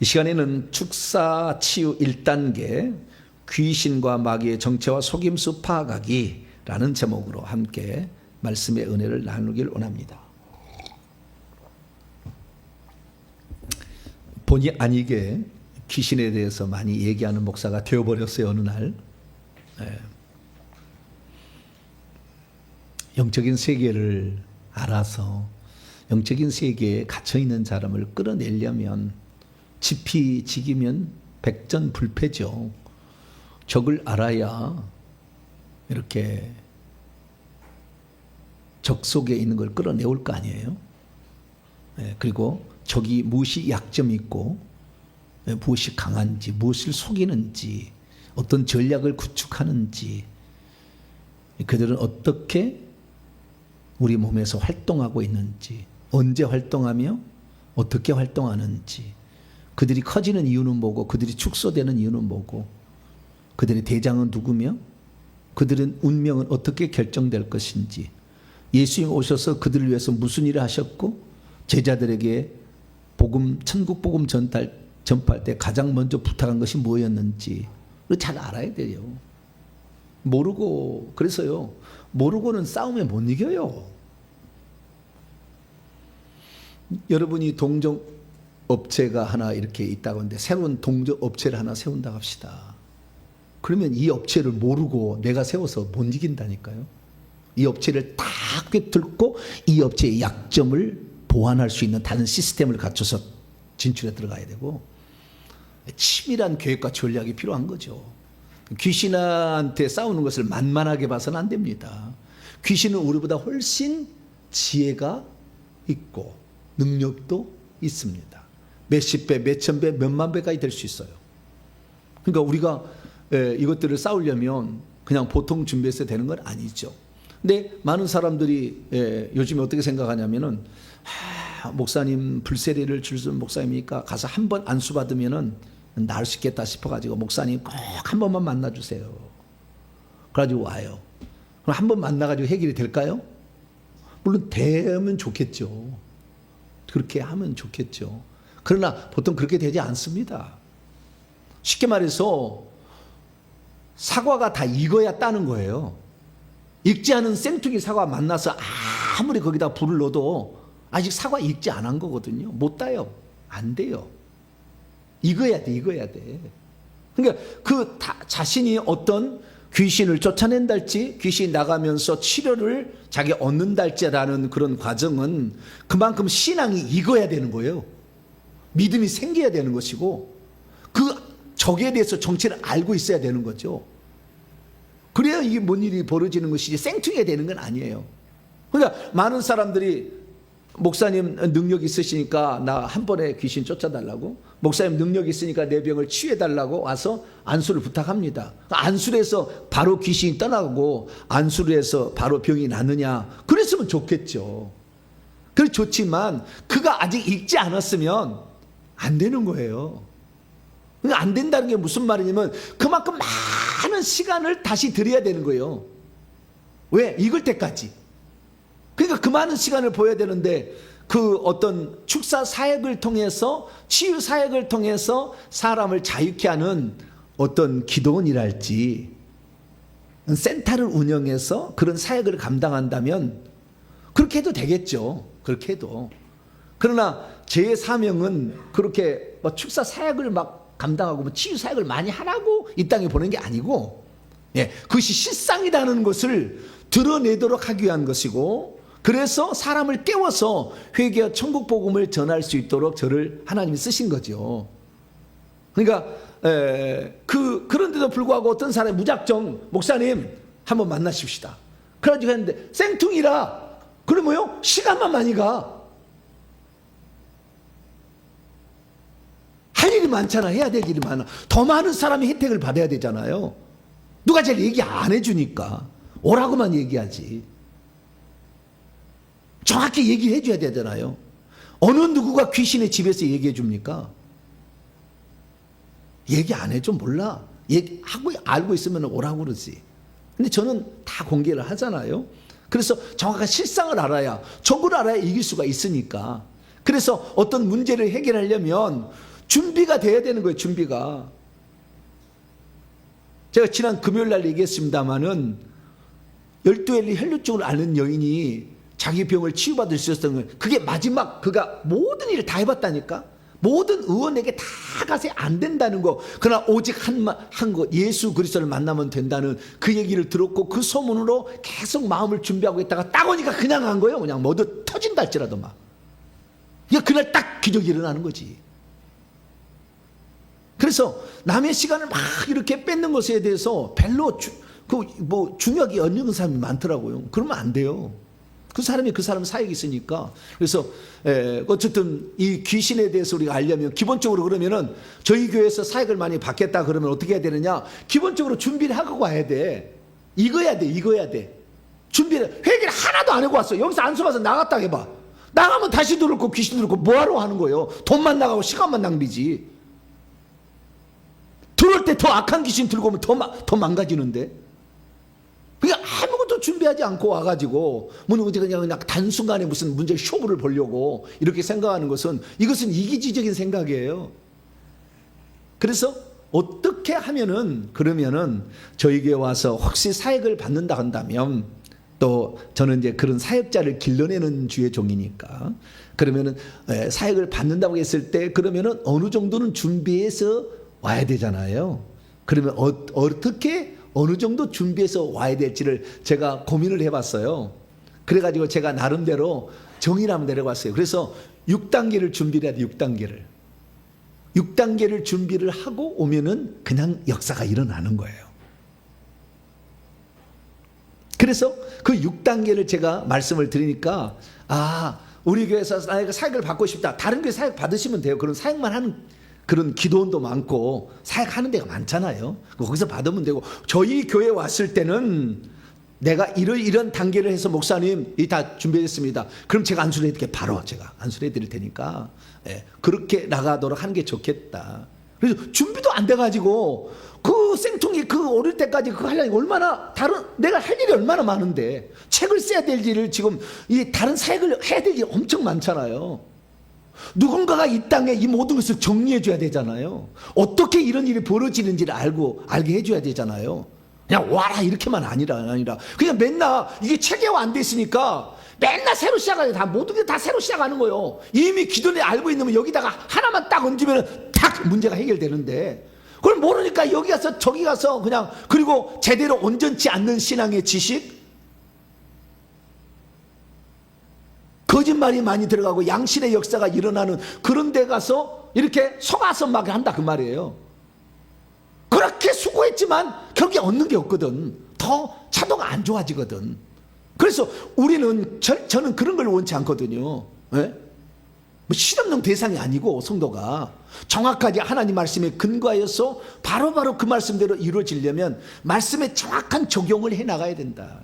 시간에는 축사 치유 1단계 귀신과 마귀의 정체와 속임수 파악하기라는 제목으로 함께 말씀의 은혜를 나누길 원합니다. 본의 아니게 귀신에 대해서 많이 얘기하는 목사가 되어버렸어요. 어느 날 영적인 세계를 알아서 영적인 세계에 갇혀있는 사람을 끌어내려면 지피지기면 백전불패죠. 적을 알아야 이렇게 적 속에 있는 걸 끌어내올 거 아니에요. 그리고 적이 무엇이 약점이 있고 무엇이 강한지, 무엇을 속이는지, 어떤 전략을 구축하는지, 그들은 어떻게 우리 몸에서 활동하고 있는지, 언제 활동하며 어떻게 활동하는지, 그들이 커지는 이유는 뭐고, 그들이 축소되는 이유는 뭐고, 그들의 대장은 누구며, 그들은 운명은 어떻게 결정될 것인지, 예수님 오셔서 그들을 위해서 무슨 일을 하셨고, 제자들에게 복음, 천국 복음 전파할 때 가장 먼저 부탁한 것이 뭐였는지 잘 알아야 돼요. 모르고, 그래서요, 모르고는 싸움에 못 이겨요. 여러분이 동종 업체가 하나 이렇게 있다고 하는데 새로운 동종 업체를 하나 세운다고 합시다. 그러면 이 업체를 모르고 내가 세워서 못 이긴다니까요. 이 업체를 다 꿰뚫고 이 업체의 약점을 보완할 수 있는 다른 시스템을 갖춰서 진출해 들어가야 되고, 치밀한 계획과 전략이 필요한 거죠. 귀신한테 싸우는 것을 만만하게 봐서는 안 됩니다. 귀신은 우리보다 훨씬 지혜가 있고 능력도 있습니다. 몇십 배, 몇천 배, 몇만 배까지 될 수 있어요. 그러니까 우리가 이것들을 싸우려면 그냥 보통 준비해서 되는 건 아니죠. 근데 많은 사람들이 요즘에 어떻게 생각하냐면은, 목사님 불세례를 주신 목사님이니까 가서 한 번 안수 받으면은 나을 수 있겠다 싶어가지고 목사님 꼭 한 번만 만나주세요. 그래가지고 와요. 그럼 한 번 만나가지고 해결이 될까요? 물론 되면 좋겠죠. 그렇게 하면 좋겠죠. 그러나 보통 그렇게 되지 않습니다. 쉽게 말해서 사과가 다 익어야 따는 거예요. 익지 않은 생뚱이 사과 만나서 아무리 거기다 불을 넣어도 아직 사과 익지 않은 거거든요. 못 따요. 안 돼요. 익어야 돼, 익어야 돼. 그러니까 그 자신이 어떤 귀신을 쫓아낸달지, 귀신이 나가면서 치료를 자기 얻는달지라는 그런 과정은 그만큼 신앙이 익어야 되는 거예요. 믿음이 생겨야 되는 것이고, 그 적에 대해서 정체를 알고 있어야 되는 거죠. 그래야 이게 뭔 일이 벌어지는 것이지 생뚱해야 되는 건 아니에요. 그러니까 많은 사람들이 목사님 능력 있으시니까 나 한 번에 귀신 쫓아달라고, 목사님 능력 있으니까 내 병을 치유해달라고 와서 안수를 부탁합니다. 안수를 해서 바로 귀신이 떠나고 안수를 해서 바로 병이 낫느냐, 그랬으면 좋겠죠. 그래 좋지만 그가 아직 익지 않았으면 안 되는 거예요. 안 된다는 게 무슨 말이냐면 그만큼 많은 시간을 다시 들여야 되는 거예요. 왜? 익을 때까지. 그러니까 그 많은 시간을 보여야 되는데, 그 어떤 축사 사역을 통해서, 치유 사역을 통해서 사람을 자유케 하는 어떤 기도원이랄지 센터를 운영해서 그런 사역을 감당한다면 그렇게 해도 되겠죠. 그렇게 해도. 그러나 제 사명은 그렇게 축사 사역을 막 감당하고 치유 사역을 많이 하라고 이 땅에 보낸 게 아니고, 그것이 실상이라는 것을 드러내도록 하기 위한 것이고, 그래서 사람을 깨워서 회개와 천국 복음을 전할 수 있도록 저를 하나님이 쓰신 거죠. 그러니까 그런데도 불구하고 어떤 사람이 무작정 목사님 한번 만나십시다. 그래가지고 했는데 생뚱이라 그러면요 시간만 많이 가. 할 일이 많잖아. 해야 될 일이 많아. 더 많은 사람이 혜택을 받아야 되잖아요. 누가 잘 얘기 안 해주니까 오라고만 얘기하지. 정확히 얘기해 줘야 되잖아요. 어느 누구가 귀신의 집에서 얘기해 줍니까? 얘기 안 해줘 몰라. 얘기하고 알고 있으면 오라고 그러지. 근데 저는 다 공개를 하잖아요. 그래서 정확한 실상을 알아야, 적을 알아야 이길 수가 있으니까. 그래서 어떤 문제를 해결하려면 준비가 돼야 되는 거예요. 준비가. 제가 지난 금요일 날 얘기했습니다마는 12회 혈류증을 앓는 여인이 자기 병을 치유받을 수 있었던 거예요. 그게 마지막, 그가 모든 일을 다 해봤다니까. 모든 의원에게 다 가서 안 된다는 거. 그러나 오직 한 거, 예수 그리스도를 만나면 된다는 그 얘기를 들었고, 그 소문으로 계속 마음을 준비하고 있다가 딱 오니까 그냥 한 거예요. 그냥 뭐든 터진다 할지라도 막. 그날 딱 기적이 일어나는 거지. 그래서 남의 시간을 막 이렇게 뺏는 것에 대해서 별로 중요하게 여기는 사람이 많더라고요. 그러면 안 돼요. 그 사람이 그 사람 사역이 있으니까. 그래서 어쨌든 이 귀신에 대해서 우리가 알려면 기본적으로 그러면은 저희 교회에서 사역을 많이 받겠다 그러면 어떻게 해야 되느냐? 기본적으로 준비를 하고 와야 돼. 익어야 돼. 준비를, 회개를 하나도 안 하고 왔어. 여기서 안 써봐서 나갔다 해봐. 나가면 다시 들어오고 귀신 들어오고 뭐하러 하는 거예요? 돈만 나가고 시간만 낭비지. 들어올 때 더 악한 귀신 들고 오면 더 망가지는데. 그러니까 아무것도 준비하지 않고 와가지고 그냥 단순간에 무슨 문제 쇼부를 보려고 이렇게 생각하는 것은, 이것은 이기주의적인 생각이에요. 그래서 어떻게 하면은, 그러면은 저희 교회 와서 혹시 사역을 받는다 한다면, 또 저는 이제 그런 사역자를 길러내는 주의 종이니까, 그러면은 사역을 받는다고 했을 때 그러면은 어느 정도는 준비해서 와야 되잖아요. 그러면 어떻게 어느 정도 준비해서 와야 될지를 제가 고민을 해봤어요. 그래가지고 제가 나름대로 정의를 한번 내려봤어요. 그래서 6단계를 준비를 해야 돼. 6단계를 준비를 하고 오면은 그냥 역사가 일어나는 거예요. 그래서 그 6단계를 제가 말씀을 드리니까, 우리 교회에서 사역을 받고 싶다. 다른 교회 사역 받으시면 돼요. 그런 사역만 하는 그런 기도원도 많고 사역하는 데가 많잖아요. 거기서 받으면 되고, 저희 교회 왔을 때는 내가 이런 단계를 해서 목사님 이 다 준비했습니다. 그럼 제가 안수를 해드릴게요. 바로 제가 안수를 해드릴 테니까 그렇게 나가도록 하는 게 좋겠다. 그래서 준비도 안 돼가지고 그 생통이 그 어릴 때까지 그거 하려니 얼마나 내가 할 일이 얼마나 많은데, 책을 써야 될 일을 지금 이 다른 사역을 해야 될 일이 엄청 많잖아요. 누군가가 이 땅에 이 모든 것을 정리해 줘야 되잖아요. 어떻게 이런 일이 벌어지는지를 알게 해줘야 되잖아요. 그냥 와라 이렇게만 아니라 그냥 맨날 이게 체계화 안 돼 있으니까 맨날 새로 시작하는, 다 모든 게 다 새로 시작하는 거예요. 이미 기존에 알고 있는 여기다가 하나만 딱 얹으면 탁 문제가 해결되는데, 그걸 모르니까 여기 가서 저기 가서 그냥, 그리고 제대로 온전치 않는 신앙의 지식, 거짓말이 많이 들어가고 양신의 역사가 일어나는 그런 데 가서 이렇게 속아서 막 한다 그 말이에요. 그렇게 수고했지만 결국에 얻는 게 없거든. 더 차도가 안 좋아지거든. 그래서 저는 그런 걸 원치 않거든요. 실험용 대상이 아니고 성도가 정확하게 하나님 말씀에 근거하여서 바로바로 그 말씀대로 이루어지려면 말씀에 정확한 적용을 해나가야 된다.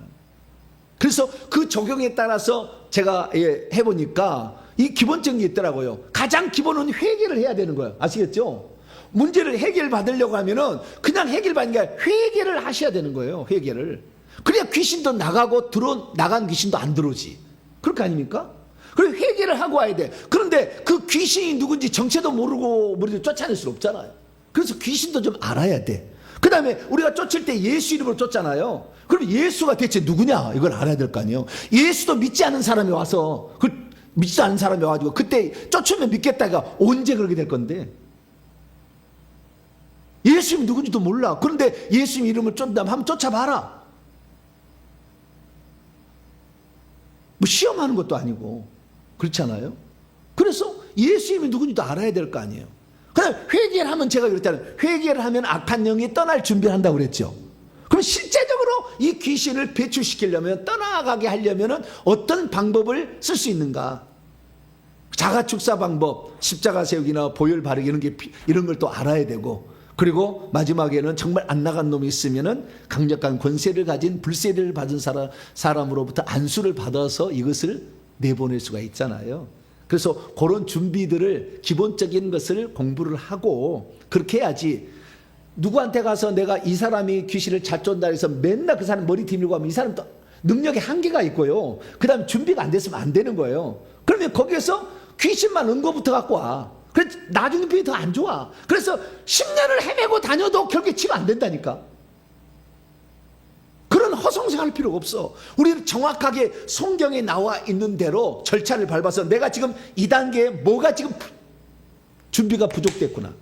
그래서 그 적용에 따라서 제가 해보니까 이 기본적인 게 있더라고요. 가장 기본은 회개를 해야 되는 거예요. 아시겠죠? 문제를 해결받으려고 하면은 그냥 해결받는 게 아니라 회개를 하셔야 되는 거예요. 회개를. 그래야 귀신도 나가고 나간 귀신도 안 들어오지. 그렇게 아닙니까? 그리고 회개를 하고 와야 돼. 그런데 그 귀신이 누군지 정체도 모르고 쫓아낼 수 없잖아요. 그래서 귀신도 좀 알아야 돼. 그 다음에 우리가 쫓을 때 예수 이름으로 쫓잖아요. 그럼 예수가 대체 누구냐 이걸 알아야 될 거 아니에요. 예수도 믿지 않은 사람이 와서 믿지 않은 사람이 와가지고 그때 쫓으면 믿겠다가 언제 그렇게 될 건데, 예수님 누군지도 몰라. 그런데 예수님 이름을 쫓는다면 한번 쫓아봐라. 뭐 시험하는 것도 아니고 그렇잖아요. 그래서 예수님이 누군지도 알아야 될 거 아니에요. 그럼 회개를 하면, 제가 그랬잖아요. 회개를 하면 악한 영이 떠날 준비를 한다고 그랬죠. 그럼 실제적으로 이 귀신을 배출시키려면, 떠나가게 하려면 어떤 방법을 쓸 수 있는가? 자가축사 방법, 십자가 세우기나 보혈 바르기 이런 걸 또 알아야 되고, 그리고 마지막에는 정말 안 나간 놈이 있으면은 강력한 권세를 가진 불세를 받은 사람으로부터 안수를 받아서 이것을 내보낼 수가 있잖아요. 그래서 그런 준비들을, 기본적인 것을 공부를 하고 그렇게 해야지, 누구한테 가서 내가 이 사람이 귀신을 잘 쫓는다 해서 맨날 그 사람 머리 뒤밀고 하면 이 사람도 능력의 한계가 있고요. 그 다음에 준비가 안 됐으면 안 되는 거예요. 그러면 거기에서 귀신만 은거부터 갖고 와. 그래서 나중에 병이 더 안 좋아. 그래서 10년을 헤매고 다녀도 결국에 치료 안 된다니까. 그런 허송세할 필요가 없어. 우리는 정확하게 성경에 나와 있는 대로 절차를 밟아서 내가 지금 이 단계에 뭐가 지금 준비가 부족됐구나.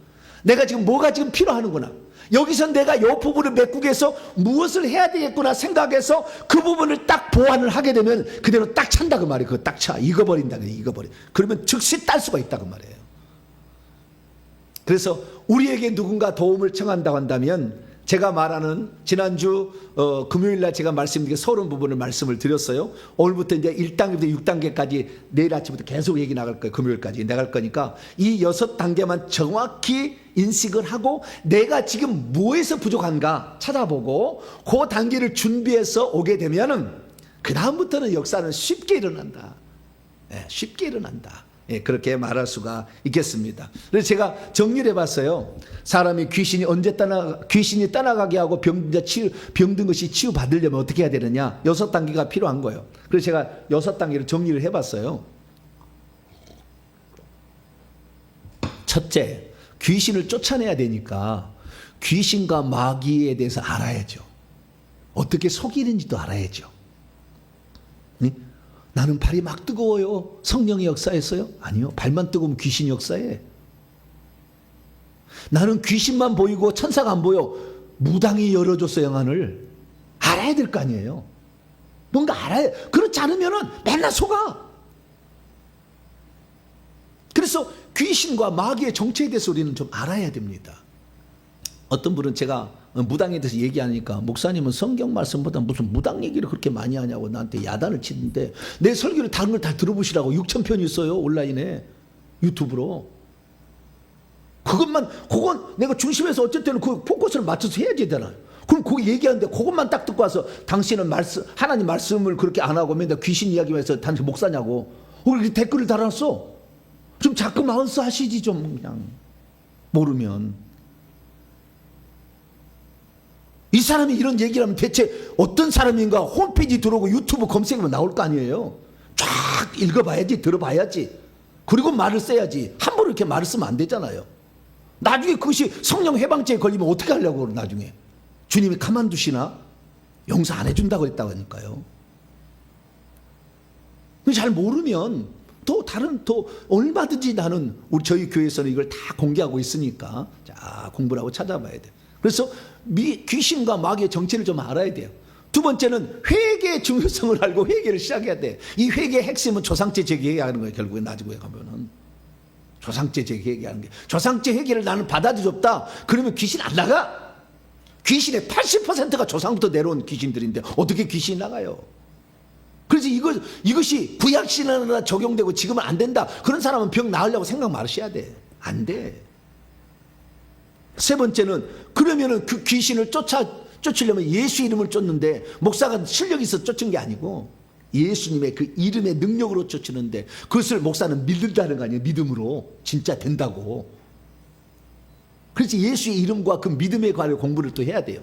내가 지금 뭐가 지금 필요하는구나. 여기서 내가 이 부분을 메꾸기 위해서 무엇을 해야 되겠구나 생각해서 그 부분을 딱 보완을 하게 되면 그대로 딱 찬다 그 말이에요. 그거 딱 차. 익어버린다. 익어버려. 그러면 즉시 딸 수가 있다 그 말이에요. 그래서 우리에게 누군가 도움을 청한다고 한다면 제가 말하는 지난주 금요일날 제가 말씀드린 서론 부분을 말씀을 드렸어요. 오늘부터 이제 1단계부터 6단계까지 내일 아침부터 계속 얘기 나갈 거예요. 금요일까지 나갈 거니까 이 6단계만 정확히 인식을 하고 내가 지금 뭐에서 부족한가 찾아보고 그 단계를 준비해서 오게 되면은 그 다음부터는 역사는 쉽게 일어난다. 쉽게 일어난다. 그렇게 말할 수가 있겠습니다. 그래서 제가 정리를 해봤어요. 사람이 귀신이 떠나가게 하고 병든 것이 치유받으려면 어떻게 해야 되느냐? 6단계가 필요한 거예요. 그래서 제가 6단계를 정리를 해봤어요. 첫째, 귀신을 쫓아내야 되니까 귀신과 마귀에 대해서 알아야죠. 어떻게 속이는지도 알아야죠. 나는 발이 막 뜨거워요. 성령의 역사했어요? 아니요. 발만 뜨거우면 귀신이 역사해. 나는 귀신만 보이고 천사가 안 보여. 무당이 열어줬어 영안을. 알아야 될 거 아니에요. 뭔가 알아야. 그렇지 않으면 맨날 속아. 그래서 귀신과 마귀의 정체에 대해서 우리는 좀 알아야 됩니다. 어떤 분은 제가 무당에 대해서 얘기하니까 목사님은 성경 말씀보다 무슨 무당 얘기를 그렇게 많이 하냐고 나한테 야단을 치는데 내 설교를 다른 걸 다 들어보시라고 6,000편이 있어요. 온라인에 유튜브로. 그건 내가 중심에서 어쨌든 그 포커스를 맞춰서 해야 되잖아요. 그럼 그거 얘기하는데 그것만 딱 듣고 와서 당신은 하나님 말씀을 그렇게 안 하고 맨날 귀신 이야기만 해서 당신 목사냐고 이렇게 댓글을 달았어. 좀 자꾸 마운스 하시지 좀 그냥 모르면. 이 사람이 이런 얘기를 하면 대체 어떤 사람인가 홈페이지 들어오고 유튜브 검색하면 나올 거 아니에요. 쫙 읽어봐야지 들어봐야지. 그리고 말을 써야지. 함부로 이렇게 말을 쓰면 안 되잖아요. 나중에 그것이 성령 해방죄에 걸리면 어떻게 하려고 나중에. 주님이 가만두시나? 용서 안 해준다고 했다고 하니까요. 잘 모르면 또 얼마든지 나는 저희 교회에서는 이걸 다 공개하고 있으니까 자 공부를 하고 찾아봐야 돼요. 그래서 귀신과 마귀의 정체를 좀 알아야 돼요. 두 번째는 회개의 중요성을 알고 회개를 시작해야 돼. 이 회개의 핵심은 조상죄 재개하는 거예요. 결국에 나중에 가면은 조상죄 재개하는 게. 조상죄 회개를 나는 받아들였다. 그러면 귀신 안 나가. 귀신의 80%가 조상부터 내려온 귀신들인데 어떻게 귀신이 나가요? 그래서 이것이 구약신앙에 적용되고 지금은 안 된다. 그런 사람은 병 나으려고 생각 마시야 돼. 안 돼. 세 번째는 그러면은 그 귀신을 쫓으려면 예수 이름을 쫓는데 목사가 실력이 있어 쫓은 게 아니고 예수님의 그 이름의 능력으로 쫓으는데 그것을 목사는 믿는다는 거 아니에요. 믿음으로 진짜 된다고. 그래서 예수의 이름과 그 믿음에 관한 공부를 또 해야 돼요.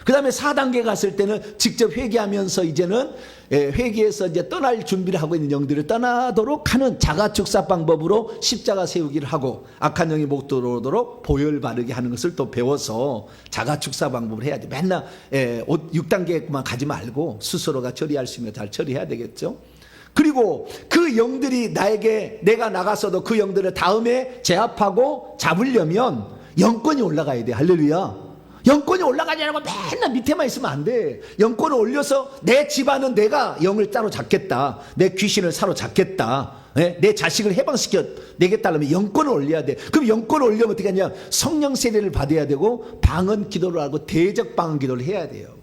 그 다음에 4단계 갔을 때는 직접 회개하면서 이제는 회개해서 이제 떠날 준비를 하고 있는 영들을 떠나도록 하는 자가축사 방법으로 십자가 세우기를 하고 악한 영이 못 들어오도록 보혈 바르게 하는 것을 또 배워서 자가축사 방법을 해야 돼. 맨날 6단계만 가지 말고 스스로가 처리할 수 있는 잘 처리해야 되겠죠. 그리고 그 영들이 내가 나가서도 그 영들을 다음에 제압하고 잡으려면 영권이 올라가야 돼. 할렐루야. 영권이 올라가지 않고 맨날 밑에만 있으면 안 돼. 영권을 올려서 내 집안은 내가 영을 따로 잡겠다. 내 귀신을 사로잡겠다. 내 자식을 해방시켜 내겠다면 영권을 올려야 돼. 그럼 영권을 올리면 어떻게 하냐? 성령 세례를 받아야 되고 방언 기도를 하고 대적 방언 기도를 해야 돼요.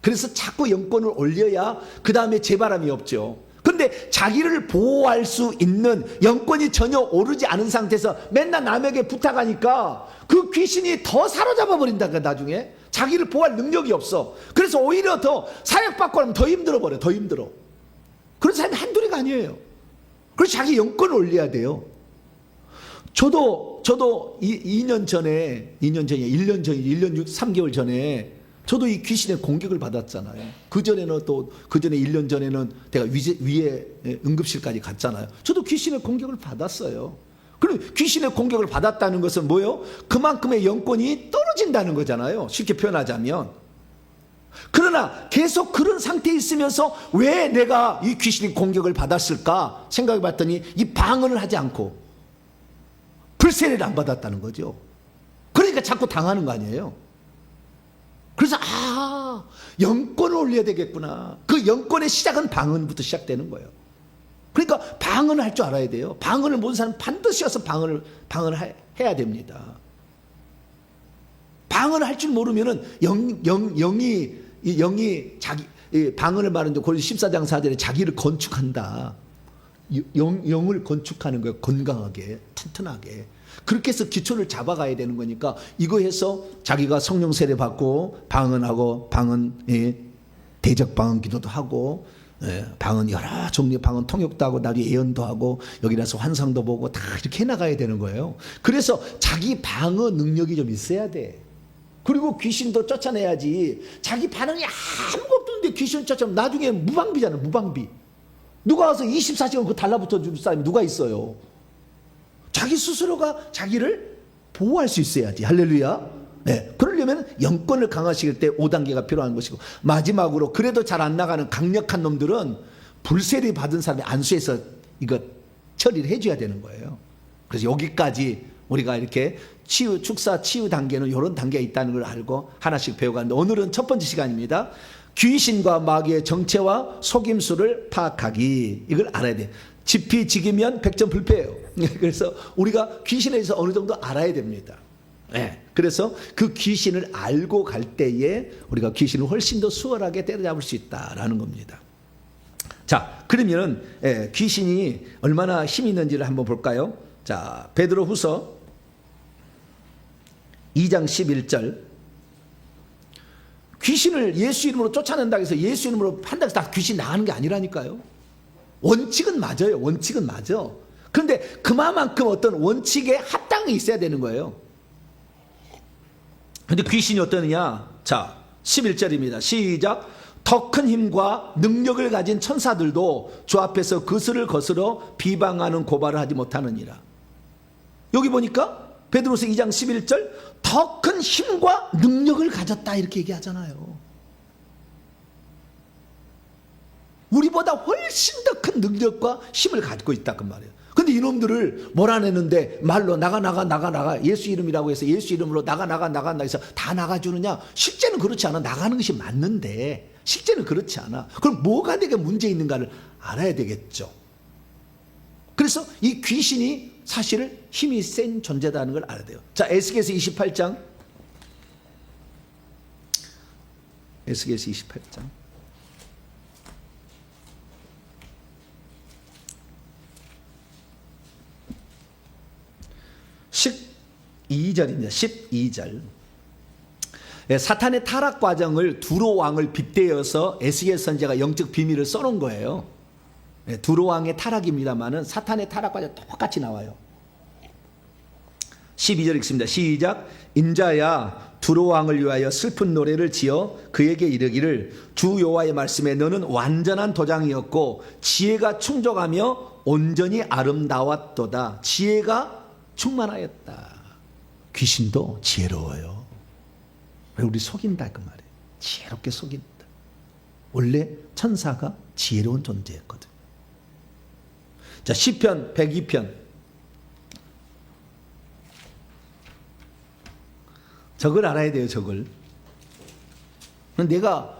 그래서 자꾸 영권을 올려야 그 다음에 재바람이 없죠. 근데 자기를 보호할 수 있는 영권이 전혀 오르지 않은 상태에서 맨날 남에게 부탁하니까 그 귀신이 더 사로잡아 버린다. 나중에 자기를 보호할 능력이 없어. 그래서 오히려 더 사역받고 하면 더 힘들어 버려. 더 힘들어. 그런 사람이 한둘이가 아니에요. 그래서 자기 영권을 올려야 돼요. 저도 1년 전에 3개월 전에 저도 이 귀신의 공격을 받았잖아요. 그 전에 1년 전에는 내가 위에 응급실까지 갔잖아요. 저도 귀신의 공격을 받았어요. 그럼 귀신의 공격을 받았다는 것은 뭐예요? 그만큼의 영권이 떨어진다는 거잖아요. 쉽게 표현하자면. 그러나 계속 그런 상태에 있으면서 왜 내가 이 귀신의 공격을 받았을까 생각해 봤더니 이 방언을 하지 않고 불세례를 안 받았다는 거죠. 그러니까 자꾸 당하는 거 아니에요. 그래서 영권을 올려야 되겠구나. 그 영권의 시작은 방언부터 시작되는 거예요. 그러니까 방언을 할 줄 알아야 돼요. 방언을 모르는 사람은 반드시 와서 방언을 해야 됩니다. 방언을 할 줄 모르면은 영이 자기 방언을 말하는데 고린도 14장 4절에 자기를 건축한다. 영을 건축하는 거예요. 건강하게, 튼튼하게. 그렇게 해서 기초를 잡아가야 되는 거니까 이거 해서 자기가 성령 세례 받고 방언하고 대적 방언 기도도 하고 방언 여러 종류의 방언 통역도 하고 나중에 예언도 하고 여기 나서 환상도 보고 다 이렇게 해나가야 되는 거예요. 그래서 자기 방어 능력이 좀 있어야 돼. 그리고 귀신도 쫓아내야지. 자기 반응이 아무것도 없는데 귀신 쫓아내면 나중에 무방비잖아. 무방비. 누가 와서 24시간 그 달라붙어 줄 사람이 누가 있어요? 자기 스스로가 자기를 보호할 수 있어야지. 할렐루야. 네, 그러려면 영권을 강화시킬 때 5단계가 필요한 것이고, 마지막으로 그래도 잘 안 나가는 강력한 놈들은 불세례 받은 사람이 안수해서 이거 처리를 해줘야 되는 거예요. 그래서 여기까지 우리가 이렇게 축사 치유 단계는 이런 단계가 있다는 걸 알고 하나씩 배워가는데, 오늘은 첫 번째 시간입니다. 귀신과 마귀의 정체와 속임수를 파악하기. 이걸 알아야 돼요. 지피지기면 백전불패예요. 그래서 우리가 귀신에 대해서 어느 정도 알아야 됩니다. 네. 그래서 그 귀신을 알고 갈 때에 우리가 귀신을 훨씬 더 수월하게 때려잡을 수 있다라는 겁니다. 자, 그러면 귀신이 얼마나 힘이 있는지를 한번 볼까요? 자, 베드로후서 2장 11절. 귀신을 예수 이름으로 쫓아낸다고 해서 예수 이름으로 한다고 해서 다 귀신 나가는 게 아니라니까요. 원칙은 맞아요. 원칙은 맞아. 그런데 그만큼 어떤 원칙에 합당이 있어야 되는 거예요. 근데 귀신이 어떠느냐? 자, 11절입니다. 시작. 더 큰 힘과 능력을 가진 천사들도 주 앞에서 그슬을 거스러 비방하는 고발을 하지 못하느니라. 여기 보니까 베드로서 2장 11절 더 큰 힘과 능력을 가졌다 이렇게 얘기하잖아요. 우리보다 훨씬 더 큰 능력과 힘을 가지고 있다 그 말이에요. 근데 이놈들을 몰아내는데 말로 나가 예수 이름이라고 해서 예수 이름으로 나가 해서 다 나가주느냐? 실제는 그렇지 않아. 나가는 것이 맞는데 실제는 그렇지 않아. 그럼 뭐가 되게 문제 있는가를 알아야 되겠죠. 그래서 이 귀신이 사실은 힘이 센 존재다는 걸 알아야 돼요. 자, 에스겔서 28장. 에스겔서 28장. 12절입니다. 12절. 사탄의 타락 과정을 두로 왕을 빗대어서 에스겔 선지자가 영적 비밀을 써놓은 거예요. 두로 왕의 타락입니다만은 사탄의 타락 과정 똑같이 나와요. 12절 읽습니다. 시작. 인자야 두로 왕을 위하여 슬픈 노래를 지어 그에게 이르기를 주 여호와의 말씀에 너는 완전한 도장이었고 지혜가 충족하며 온전히 아름다웠도다. 지혜가 충만하였다. 귀신도 지혜로워요. 우리 속인다 그 말이에요. 지혜롭게 속인다. 원래 천사가 지혜로운 존재였거든. 자, 시편 102편. 저걸 알아야 돼요. 저걸. 내가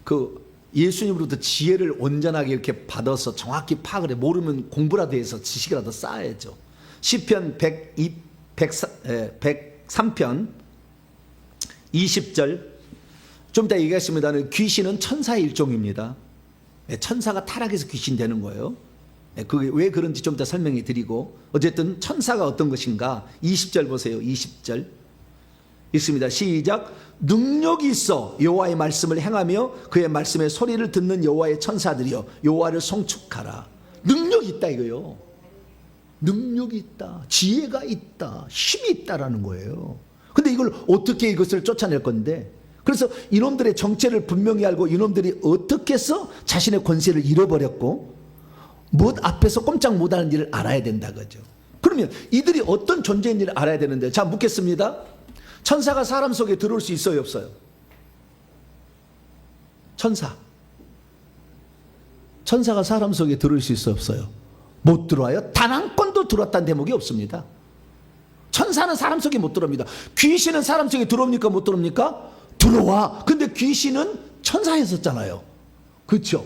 그 예수님으로부터 지혜를 온전하게 이렇게 받아서 정확히 파악을 해. 모르면 공부라도 해서 지식이라도 쌓아야죠. 시편 103편 20절. 좀 이따 얘기하겠습니다는 귀신은 천사의 일종입니다. 천사가 타락해서 귀신 되는 거예요. 그게 왜 그런지 좀 이따 설명해 드리고, 어쨌든 천사가 어떤 것인가 20절 보세요. 20절 있습니다. 시작. 능력이 있어 여호와의 말씀을 행하며 그의 말씀의 소리를 듣는 여호와의 천사들이여 여호와를 송축하라. 능력이 있다 이거요. 능력이 있다, 지혜가 있다, 힘이 있다라는 거예요. 근데 이걸 어떻게 이것을 쫓아낼 건데, 그래서 이놈들의 정체를 분명히 알고 이놈들이 어떻게 해서 자신의 권세를 잃어버렸고 무엇 앞에서 꼼짝 못하는지를 알아야 된다 그죠. 그러면 이들이 어떤 존재인지를 알아야 되는데, 자, 묻겠습니다. 천사가 사람 속에 들어올 수 있어요, 없어요? 천사가 사람 속에 들어올 수 있어요, 없어요? 못 들어와요. 단 한 건도 들어왔다는 대목이 없습니다. 천사는 사람 속에 못 들어옵니다. 귀신은 사람 속에 들어옵니까, 못 들어옵니까? 들어와. 근데 귀신은 천사였었잖아요. 그렇죠?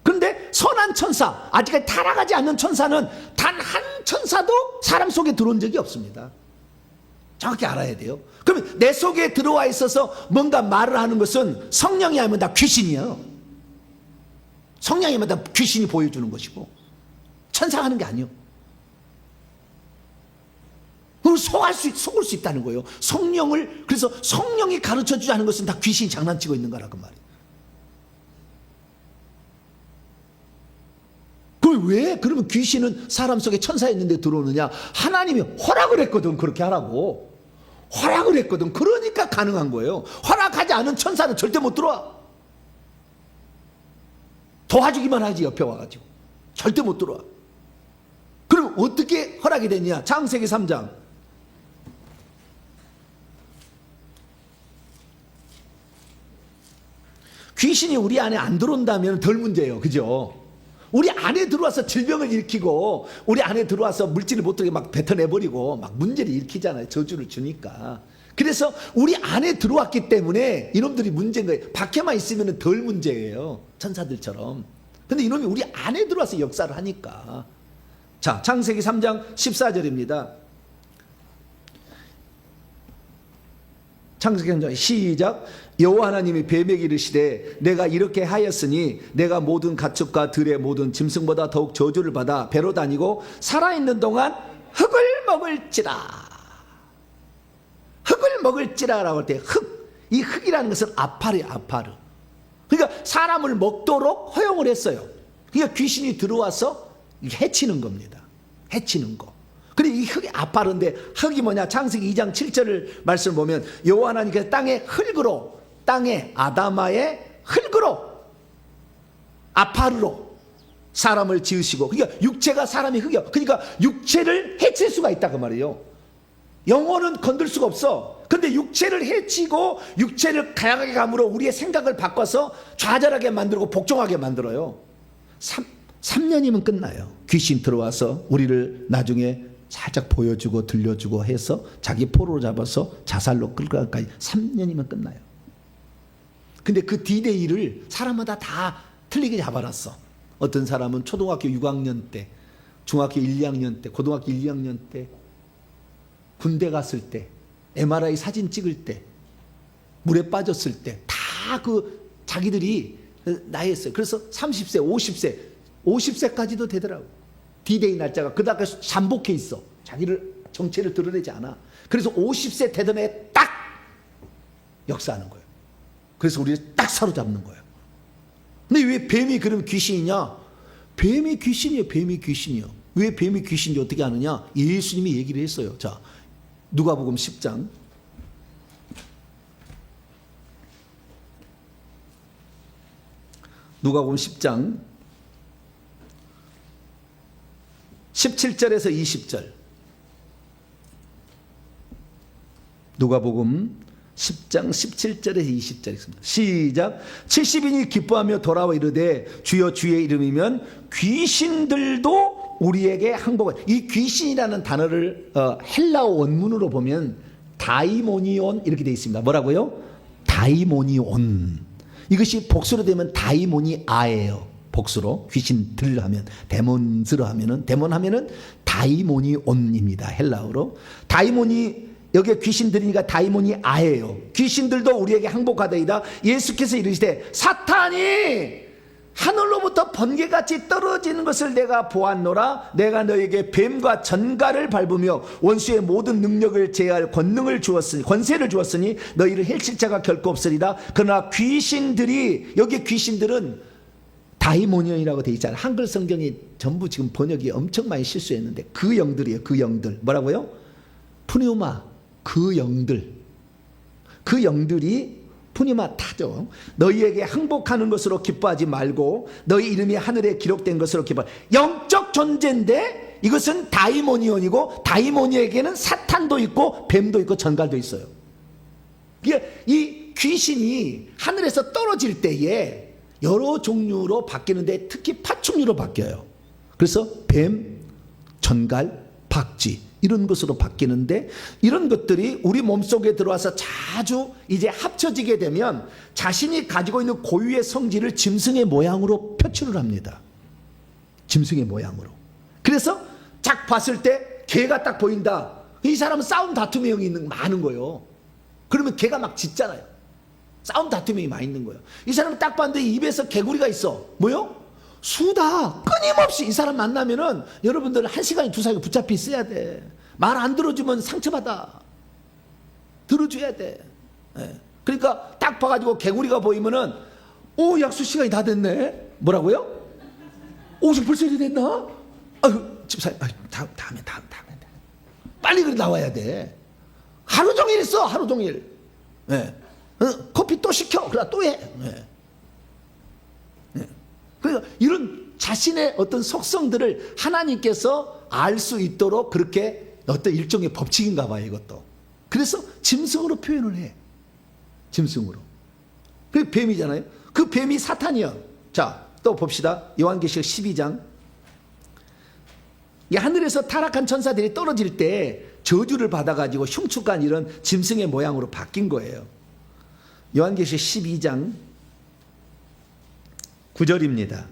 그런데 선한 천사, 아직까지 타락하지 않는 천사는 단 한 천사도 사람 속에 들어온 적이 없습니다. 정확히 알아야 돼요. 그러면 내 속에 들어와 있어서 뭔가 말을 하는 것은 성령이 하면 다 귀신이에요. 성령이 하면 다 귀신이 보여주는 것이고, 천사가 하는 게 아니에요. 속을 수 있다는 거예요. 성령을, 그래서 성령이 가르쳐 주지 않은 것은 다 귀신이 장난치고 있는 거라, 그 말이에요. 왜 그러면 귀신은 사람 속에 천사였는데 들어오느냐? 하나님이 허락을 했거든. 그렇게 하라고 허락을 했거든. 그러니까 가능한 거예요. 허락하지 않은 천사는 절대 못 들어와. 도와주기만 하지, 옆에 와가지고. 절대 못 들어와. 그럼 어떻게 허락이 되냐? 창세기 3장 귀신이 우리 안에 안 들어온다면 덜 문제예요. 그죠? 우리 안에 들어와서 질병을 일으키고, 우리 안에 들어와서 물질을 못 들게 막 뱉어내버리고 막 문제를 일으키잖아요. 저주를 주니까. 그래서 우리 안에 들어왔기 때문에 이놈들이 문제인 거예요. 밖에만 있으면 덜 문제예요. 천사들처럼. 근데 이놈이 우리 안에 들어와서 역사를 하니까. 자, 창세기 3장 14절입니다. 창세기 3장 시작. 여호와 하나님이 뱀에게 이르시되 내가 이렇게 하였으니 내가 모든 가축과 들의 모든 짐승보다 더욱 저주를 받아 배로 다니고 살아있는 동안 흙을 먹을지라. 흙을 먹을지라라고 할 때 이 흙이라는 것은 아파르예요. 아파르. 그러니까 사람을 먹도록 허용을 했어요. 그러니까 귀신이 들어와서 해치는 겁니다. 해치는 거. 그리고 이 흙이 아파르인데, 흙이 뭐냐? 창세기 2장 7절을 말씀을 보면 여호와 하나님께서 땅에 흙으로, 땅에 아다마의 흙으로, 아파르로 사람을 지으시고, 그러니까 육체가 사람이 흙이요. 그러니까 육체를 해칠 수가 있다, 그 말이에요. 영혼은 건들 수가 없어. 근데 육체를 해치고 육체를 다양하게 감으로 우리의 생각을 바꿔서 좌절하게 만들고 복종하게 만들어요. 3년이면 끝나요. 귀신 들어와서 우리를 나중에 살짝 보여주고 들려주고 해서 자기 포로로 잡아서 자살로 끌고 가기까지 3년이면 끝나요. 근데 그 D-Day를 사람마다 다 틀리게 잡아놨어. 어떤 사람은 초등학교 6학년 때, 중학교 1, 2학년 때, 고등학교 1, 2학년 때, 군대 갔을 때, MRI 사진 찍을 때, 물에 빠졌을 때 다 그 자기들이 나이했어요. 그래서 30세, 50세까지도 되더라고. D-Day 날짜가 그다가 잠복해 있어. 자기를 정체를 드러내지 않아. 그래서 50세 되던 애 딱 역사하는 거예요. 그래서 우리를 딱 사로잡는 거예요. 근데 왜 뱀이 그럼 귀신이냐? 뱀이 귀신이에요. 뱀이 귀신이요. 왜 뱀이 귀신인지 어떻게 아느냐? 예수님이 얘기를 했어요. 자, 누가복음 10장 누가복음 10장 17절에서 20절. 누가복음 10장 17절에서 20절 있습니다. 시작. 70인이 기뻐하며 돌아와 이르되 주여 주의 이름이면 귀신들도 우리에게 항복하라. 이 귀신이라는 단어를 헬라어 원문으로 보면 다이모니온 이렇게 되어 있습니다. 뭐라고요? 다이모니온. 이것이 복수로 되면 다이모니아예요. 복수로 귀신들 하면 데몬즈로 하면은 데몬 하면은 다이모니온입니다. 헬라어로. 다이모니 여기에 귀신들이니까 다이모니아예요. 귀신들도 우리에게 항복하더이다. 예수께서 이르시되 사탄이 하늘로부터 번개같이 떨어지는 것을 내가 보았노라. 내가 너에게 뱀과 전갈을 밟으며 원수의 모든 능력을 제할 권세를 주었으니 너희를 해칠 자가 결코 없으리라. 그러나 귀신들이, 여기 귀신들은 다이모니언이라고 되어 있잖아요. 한글 성경이 전부 지금 번역이 엄청 많이 실수했는데 그 영들이에요. 그 영들. 뭐라고요? 푸뉴마. 그 영들이 푸니마타죠. 너희에게 항복하는 것으로 기뻐하지 말고 너희 이름이 하늘에 기록된 것으로 기뻐하라. 영적 존재인데 근데 이것은 다이모니온이고 다이모니에게는 사탄도 있고 뱀도 있고 전갈도 있어요. 이 귀신이 하늘에서 떨어질 때에 여러 종류로 바뀌는데 특히 파충류로 바뀌어요. 그래서 뱀, 전갈, 박쥐 이런 것으로 바뀌는데 이런 것들이 우리 몸속에 들어와서 자주 이제 합쳐지게 되면 자신이 가지고 있는 고유의 성질을 짐승의 모양으로 표출을 합니다. 짐승의 모양으로. 그래서 딱 봤을 때 개가 딱 보인다. 이 사람은 싸움 다툼의 영이 많은 거예요. 그러면 개가 막 짖잖아요. 싸움 다툼의 영이 많이 있는 거예요. 이 사람은 딱 봤는데 입에서 개구리가 있어. 뭐요? 수다. 끊임없이 이 사람 만나면은 여러분들은 1시간이 2시간이 붙잡혀 있어야 돼. 말 안 들어주면 상처받아. 들어줘야 돼. 네. 그러니까 딱 봐가지고 개구리가 보이면은 오, 약속 시간이 다 됐네. 뭐라고요? 오, 지금 벌써 이렇게 됐나? 아유, 집사님, 다음에. 빨리 그래 나와야 돼. 하루 종일 있어, 하루 종일. 네. 커피 또 시켜. 그래, 또 해. 네. 네. 그러니까 이런 자신의 어떤 속성들을 하나님께서 알 수 있도록 그렇게 어떤 일종의 법칙인가 봐요, 이것도. 그래서 짐승으로 표현을 해. 짐승으로. 그 뱀이잖아요. 그 뱀이 사탄이야. 자, 또 봅시다. 요한계시록 12장. 이 하늘에서 타락한 천사들이 떨어질 때 저주를 받아가지고 흉측한 이런 짐승의 모양으로 바뀐 거예요. 요한계시록 12장 9절입니다.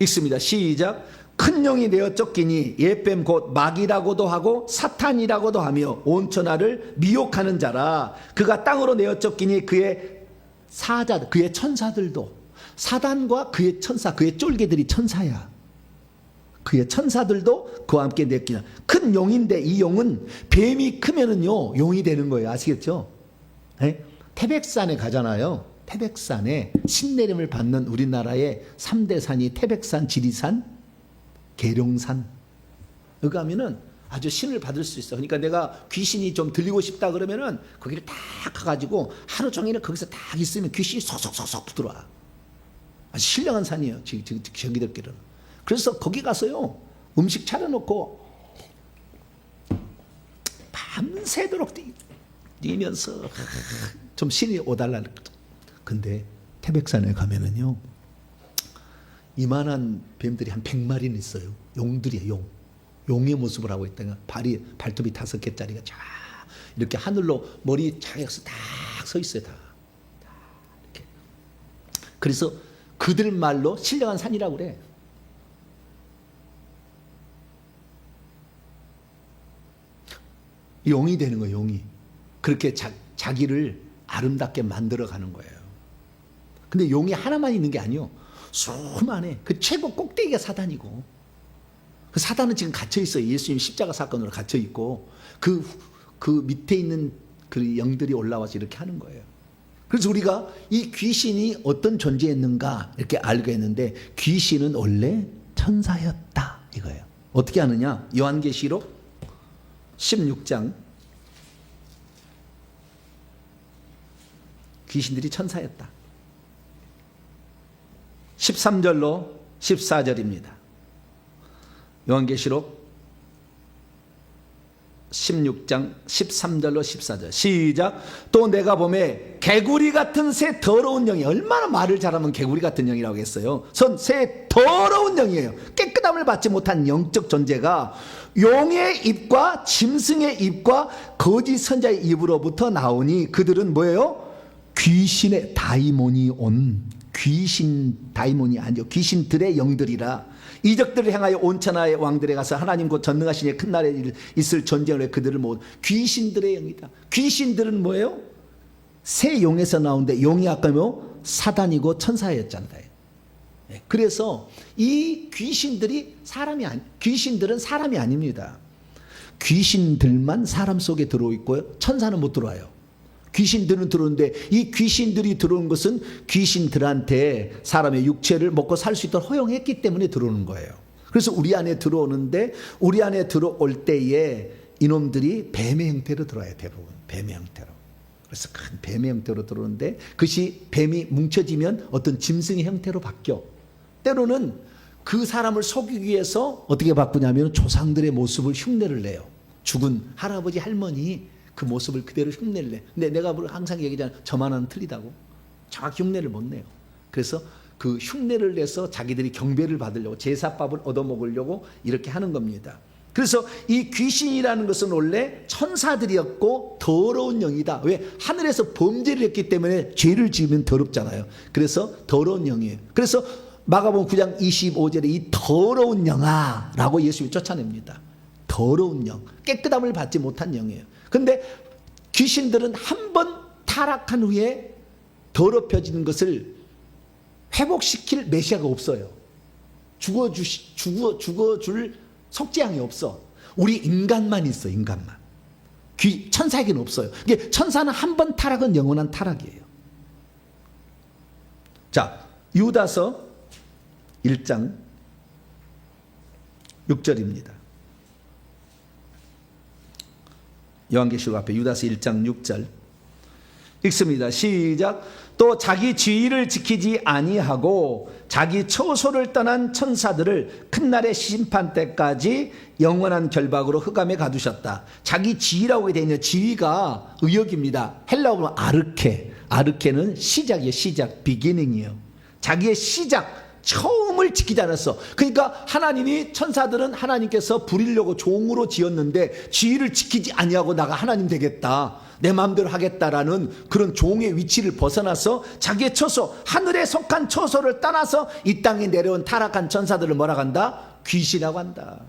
읽습니다. 시작. 큰 용이 내어 쫓기니 옛뱀 곧 마귀라고도 하고 사탄이라고도 하며 온 천하를 미혹하는 자라. 그가 땅으로 내어 쫓기니 그의 사자, 그의 천사들도, 사단과 그의 천사, 그의 쫄개들이 천사야. 그의 천사들도 그와 함께 내끼나. 큰 용인데 이 용은 뱀이 크면은요 용이 되는 거예요. 아시겠죠? 네? 태백산에 가잖아요. 태백산에 신내림을 받는 우리나라의 3대 산이 태백산, 지리산, 계룡산. 여기 가면은 아주 신을 받을 수 있어. 그러니까 내가 귀신이 좀 들리고 싶다 그러면은 거기를 딱 가가지고 하루 종일 거기서 딱 있으면 귀신이 속속속속 들어와. 아주 신령한 산이에요. 저기들끼리는. 그래서 거기 가서요 음식 차려놓고 밤새도록 뛰면서 좀 신이 오달라. 근데 태백산에 가면은요 이만한 뱀들이 한 100마리는 있어요. 용들이에요. 용. 용의 모습을 하고 있다가 발톱이 5개짜리가 쫙 이렇게 하늘로 머리 자격서 딱 서 있어요. 다 이렇게. 그래서 그들 말로 신령한 산이라고 그래. 용이 되는 거예요. 용이. 그렇게 자기를 아름답게 만들어가는 거예요. 근데 용이 하나만 있는 게 아니요. 수많네. 그 최고 꼭대기가 사단이고, 그 사단은 지금 갇혀 있어요. 예수님 십자가 사건으로 갇혀 있고, 그 밑에 있는 그 영들이 올라와서 이렇게 하는 거예요. 그래서 우리가 이 귀신이 어떤 존재였는가 이렇게 알게 했는데, 귀신은 원래 천사였다 이거예요. 어떻게 하느냐? 요한계시록 16장. 귀신들이 천사였다. 13절로 14절입니다. 요한계시록 16장 13절로 14절 시작. 또 내가 보매 개구리 같은 새 더러운 영이, 얼마나 말을 잘하면 개구리 같은 영이라고 했어요. 새 더러운 영이에요. 깨끗함을 받지 못한 영적 존재가 용의 입과 짐승의 입과 거짓 선자의 입으로부터 나오니 그들은 뭐예요? 귀신의 다이모니온, 귀신 다이몬이 아니죠. 귀신들의 영들이라. 이적들을 행하여 온 천하의 왕들에 가서 하나님 곧 전능하신 큰 날에 있을 전쟁을 해 그들을 모두. 귀신들의 영이다. 귀신들은 뭐예요? 새 용에서 나오는데 용이 아까 뭐 사단이고 천사였잖아요. 그래서 이 귀신들은 사람이 아닙니다. 귀신들만 사람 속에 들어오 있고요. 천사는 못 들어와요. 귀신들은 들어오는데 이 귀신들이 들어온 것은 귀신들한테 사람의 육체를 먹고 살 수 있도록 허용했기 때문에 들어오는 거예요. 그래서 우리 안에 들어오는데, 우리 안에 들어올 때에 이놈들이 뱀의 형태로 들어와요. 대부분 뱀의 형태로. 그래서 큰 뱀의 형태로 들어오는데, 그것이 뱀이 뭉쳐지면 어떤 짐승의 형태로 바뀌어. 때로는 그 사람을 속이기 위해서 어떻게 바꾸냐면 조상들의 모습을 흉내를 내요. 죽은 할아버지 할머니 그 모습을 그대로 흉내를 내. 근데 내가 항상 얘기하잖아. 저만 하면 틀리다고. 정확히 흉내를 못 내요. 그래서 그 흉내를 내서 자기들이 경배를 받으려고 제사밥을 얻어먹으려고 이렇게 하는 겁니다. 그래서 이 귀신이라는 것은 원래 천사들이었고 더러운 영이다. 왜? 하늘에서 범죄를 했기 때문에 죄를 지으면 더럽잖아요. 그래서 더러운 영이에요. 그래서 마가복음 9장 25절에 이 더러운 영아 라고 예수님이 쫓아냅니다. 더러운 영, 깨끗함을 받지 못한 영이에요. 근데 귀신들은 한 번 타락한 후에 더럽혀진 것을 회복시킬 메시아가 없어요. 죽어줄 속죄양이 없어. 우리 인간만 있어. 인간만. 천사에게는 없어요. 이게 천사는 한 번 타락은 영원한 타락이에요. 자, 유다서 1장 6절입니다. 요한계시록 앞에 유다서 1장 6절 읽습니다. 시작. 또 자기 지위를 지키지 아니하고 자기 처소를 떠난 천사들을 큰 날의 심판 때까지 영원한 결박으로 흑암에 가두셨다. 자기 지위라고 되어 있는 지위가 의역입니다. 헬라어로 아르케. 아르케는 시작이에요. 시작. 비기닝이에요. 자기의 시작. 처음을 지키지 않았어. 그러니까 하나님이 천사들은 하나님께서 부리려고 종으로 지었는데 지위를 지키지 아니하고 나가 하나님 되겠다. 내 마음대로 하겠다라는 그런 종의 위치를 벗어나서 자기의 처소, 하늘에 속한 처소를 떠나서 이 땅에 내려온 타락한 천사들을 뭐라고 한다? 귀신이라고 한다.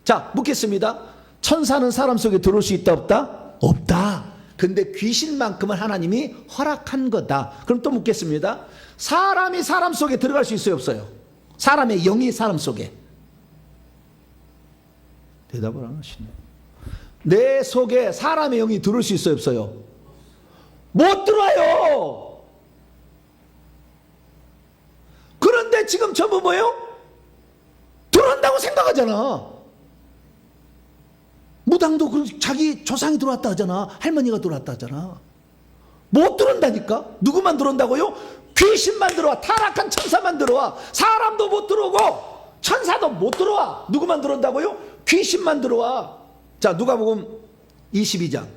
자, 묻겠습니다. 천사는 사람 속에 들어올 수 있다 없다? 없다. 근데 귀신만큼은 하나님이 허락한 거다. 그럼 또 묻겠습니다. 사람이 사람 속에 들어갈 수 있어요 없어요? 사람의 영이 사람 속에. 대답을 안 하시네. 내 속에 사람의 영이 들어올 수 있어요 없어요? 못 들어와요. 그런데 지금 전부 뭐예요? 들어온다고 생각하잖아. 무당도 자기 조상이 들어왔다 하잖아. 할머니가 들어왔다 하잖아. 못 들어온다니까. 누구만 들어온다고요? 귀신만 들어와. 타락한 천사만 들어와. 사람도 못 들어오고 천사도 못 들어와. 누구만 들어온다고요? 귀신만 들어와. 자, 누가복음 22장.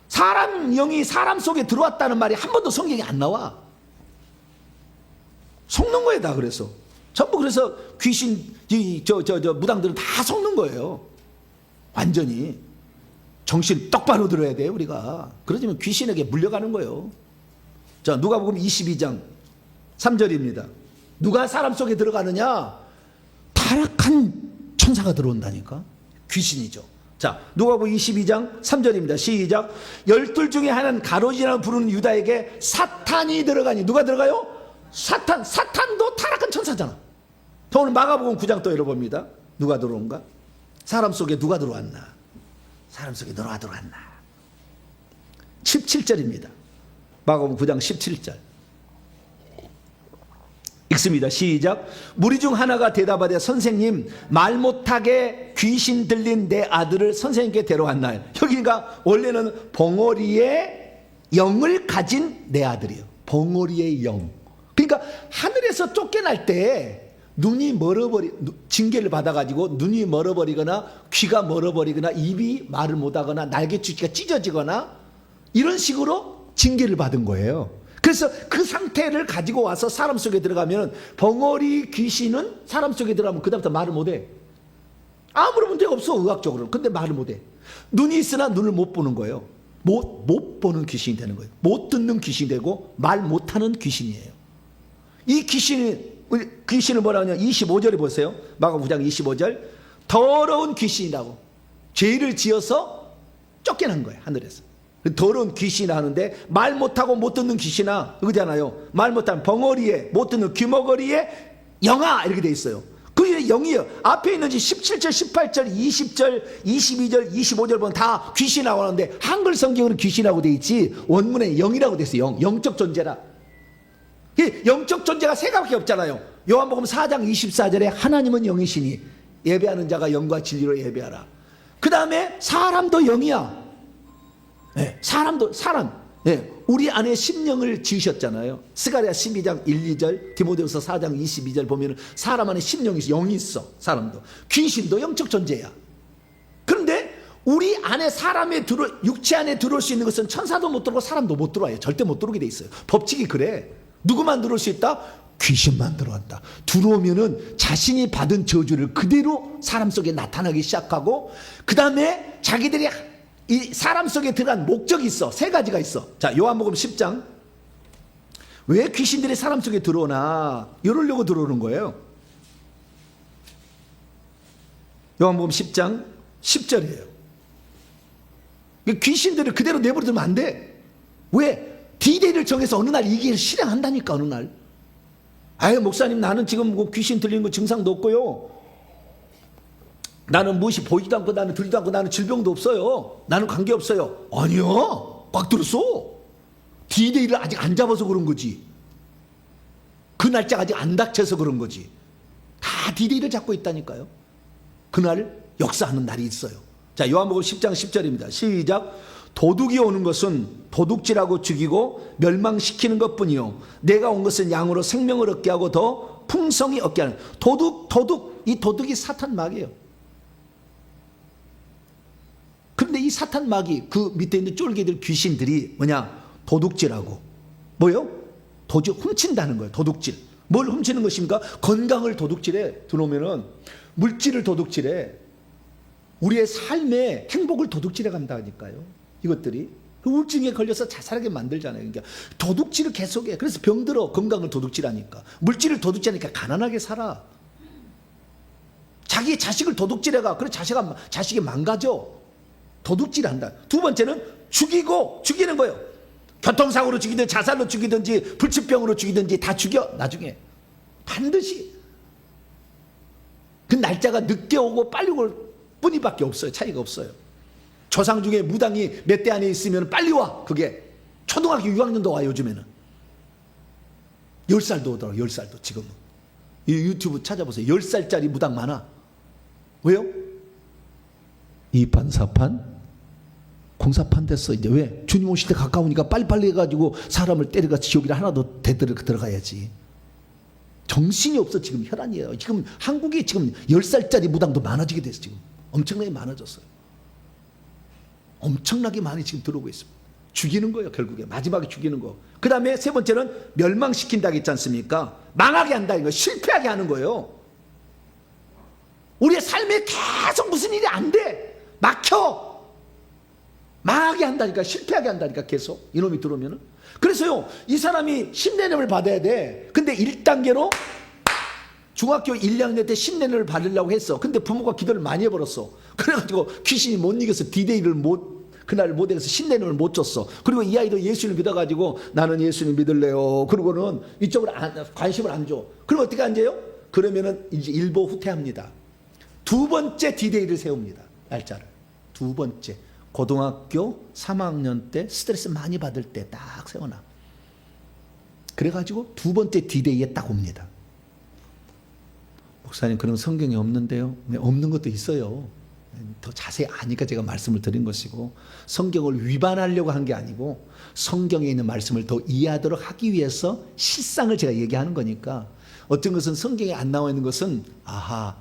사람 영이 사람 속에 들어왔다는 말이 한 번도 성경에 안 나와. 속는 거예요 다. 그래서 전부 그래서 귀신 무당들은 다 속는 거예요. 완전히 정신 똑바로 들어야 돼요 우리가. 그러지면 귀신에게 물려가는 거예요. 자, 누가복음 22장 3절입니다. 누가 사람 속에 들어가느냐? 타락한 천사가 들어온다니까. 귀신이죠. 자, 누가복음 22장 3절입니다. 시작. 12 중에 하나는 가롯이라고 부르는 유다에게 사탄이 들어가니. 누가 들어가요? 사탄도 타락한 천사잖아. 또 오늘 마가복음 9장 또 열어봅니다. 누가 들어온가? 사람 속에 누가 들어왔나? 사람 속에 누가 들어왔나? 17절입니다. 마가복음 9장 17절 읽습니다. 시작. 무리 중 하나가 대답하되 선생님, 말 못하게 귀신 들린 내 아들을 선생님께 데려왔나요? 여기가 원래는 벙어리의 영을 가진 내 아들이에요. 벙어리의 영. 그러니까 하늘에서 쫓겨날 때 눈이 징계를 받아가지고 눈이 멀어버리거나 귀가 멀어버리거나 입이 말을 못하거나 날개줄기가 찢어지거나 이런 식으로 징계를 받은 거예요. 그래서 그 상태를 가지고 와서 사람 속에 들어가면 벙어리 귀신은 사람 속에 들어가면 그 다음부터 말을 못해. 아무런 문제가 없어 의학적으로는. 근데 말을 못해. 눈이 있으나 눈을 못 보는 거예요. 못 보는 귀신이 되는 거예요. 못 듣는 귀신이 되고 말 못하는 귀신이에요. 이 귀신을 뭐라고 하냐? 25절에 보세요. 마가복음 9장 25절. 더러운 귀신이라고 죄를 지어서 쫓겨난 거예요 하늘에서. 더러운 귀신이 하는데 말 못하고 못 듣는 귀신아 그러잖아요. 말 못하는 벙어리에 못 듣는 귀머거리에 영아 이렇게 돼 있어요. 그게 영이에요. 앞에 있는지 17절 18절 20절 22절 25절 보면 다 귀신이라고 하는데 한글 성경으로 귀신이라고 돼 있지 원문에 영이라고 돼 있어요. 영적 존재라. 영적 존재가 세 가지밖에 없잖아요. 요한복음 4장 24절에 하나님은 영이시니 예배하는 자가 영과 진리로 예배하라. 그 다음에 사람도 영이야. 네, 사람. 네, 우리 안에 심령을 지으셨잖아요. 스가랴 12장 1, 2절, 디모데후서 4장 22절 보면 사람 안에 심령이 있어. 영이 있어. 사람도. 귀신도 영적 존재야. 그런데 우리 안에 육체 안에 들어올 수 있는 것은 천사도 못 들어오고 사람도 못 들어와요. 절대 못 들어오게 돼 있어요. 법칙이 그래. 누구만 들어올 수 있다? 귀신만 들어왔다. 들어오면은 자신이 받은 저주를 그대로 사람 속에 나타나기 시작하고, 그 다음에 자기들이 이 사람 속에 들어간 목적이 있어. 세 가지가 있어. 자, 요한복음 10장. 왜 귀신들이 사람 속에 들어오나? 이러려고 들어오는 거예요. 요한복음 10장 10절이에요. 귀신들을 그대로 내버려두면 안 돼. 왜? D-Day를 정해서 어느 날 이게 실행한다니까. 어느 날. 아유, 목사님, 나는 지금 뭐 귀신 들리는 거 증상도 없고요, 나는 무엇이 보이지도 않고 나는 들리지도 않고 나는 질병도 없어요, 나는 관계없어요. 아니야, 꽉 들었어. D-Day를 아직 안 잡아서 그런 거지. 그 날짜가 아직 안 닥쳐서 그런 거지. 다 D-Day를 잡고 있다니까요. 그날 역사하는 날이 있어요. 자, 요한복음 10장 10절입니다. 시작. 도둑이 오는 것은 도둑질하고 죽이고 멸망시키는 것뿐이요, 내가 온 것은 양으로 생명을 얻게 하고 더 풍성히 얻게 하는. 도둑, 이 도둑이 사탄 마귀예요. 그런데 이 사탄 마귀, 그 밑에 있는 쫄개들 귀신들이 뭐냐? 도둑질하고 뭐요? 훔친다는 거예요. 도둑질. 뭘 훔치는 것입니까? 건강을 도둑질해. 들어오면은 물질을 도둑질해. 우리의 삶의 행복을 도둑질해 간다니까요. 이것들이 그 우울증에 걸려서 자살하게 만들잖아요. 그러니까 도둑질을 계속해. 그래서 병들어. 건강을 도둑질하니까. 물질을 도둑질하니까 가난하게 살아. 자기 자식을 도둑질해가. 그래 자식이 망가져. 도둑질한다. 두 번째는 죽이는 거예요. 교통사고로 죽이든지 자살로 죽이든지 불치병으로 죽이든지 다 죽여. 나중에 반드시. 그 날짜가 늦게 오고 빨리 올 뿐이밖에 없어요. 차이가 없어요. 조상 중에 무당이 몇 대 안에 있으면 빨리 와. 그게 초등학교 6학년도 와. 요즘에는 10살도 오더라고. 10살도. 지금은 이 유튜브 찾아보세요. 10살짜리 무당 많아. 왜요? 2판 4판 공사판 됐어. 이제 왜? 주님 오실 때 가까우니까 빨리빨리 해가지고 사람을 때려가 지옥이라 하나도 들어가야지. 정신이 없어. 지금 혈안이에요. 지금 한국에 지금 10살짜리 무당도 많아지게 됐어. 지금 엄청나게 많아졌어요. 엄청나게 많이 지금 들어오고 있습니다. 죽이는 거예요. 결국에 마지막에 죽이는 거. 그 다음에 세 번째는 멸망시킨다 했지 않습니까? 망하게 한다. 이거 실패하게 하는 거예요. 우리의 삶에 계속 무슨 일이 안 돼. 막혀. 망하게 한다니까. 실패하게 한다니까. 계속 이놈이 들어오면은. 그래서요, 이 사람이 신내림을 받아야 돼. 근데 1단계로 중학교 1, 2학년 때 신내림을 받으려고 했어. 근데 부모가 기도를 많이 해버렸어. 그래가지고 귀신이 못 이겨서 D-Day를 그날 못 해서 신내림을 못 줬어. 그리고 이 아이도 예수를 믿어가지고 나는 예수님 믿을래요. 그러고는 이쪽으로 관심을 안 줘. 그럼 어떻게 앉아요? 그러면은 이제 일보 후퇴합니다. 두 번째 D-Day를 세웁니다. 날짜를. 두 번째. 고등학교 3학년 때 스트레스 많이 받을 때 딱 세워놔. 그래가지고 두 번째 D-Day에 딱 옵니다. 목사님, 그런 성경이 없는데요? 네, 없는 것도 있어요. 더 자세히 아니까 제가 말씀을 드린 것이고, 성경을 위반하려고 한 게 아니고 성경에 있는 말씀을 더 이해하도록 하기 위해서 실상을 제가 얘기하는 거니까, 어떤 것은 성경에 안 나와 있는 것은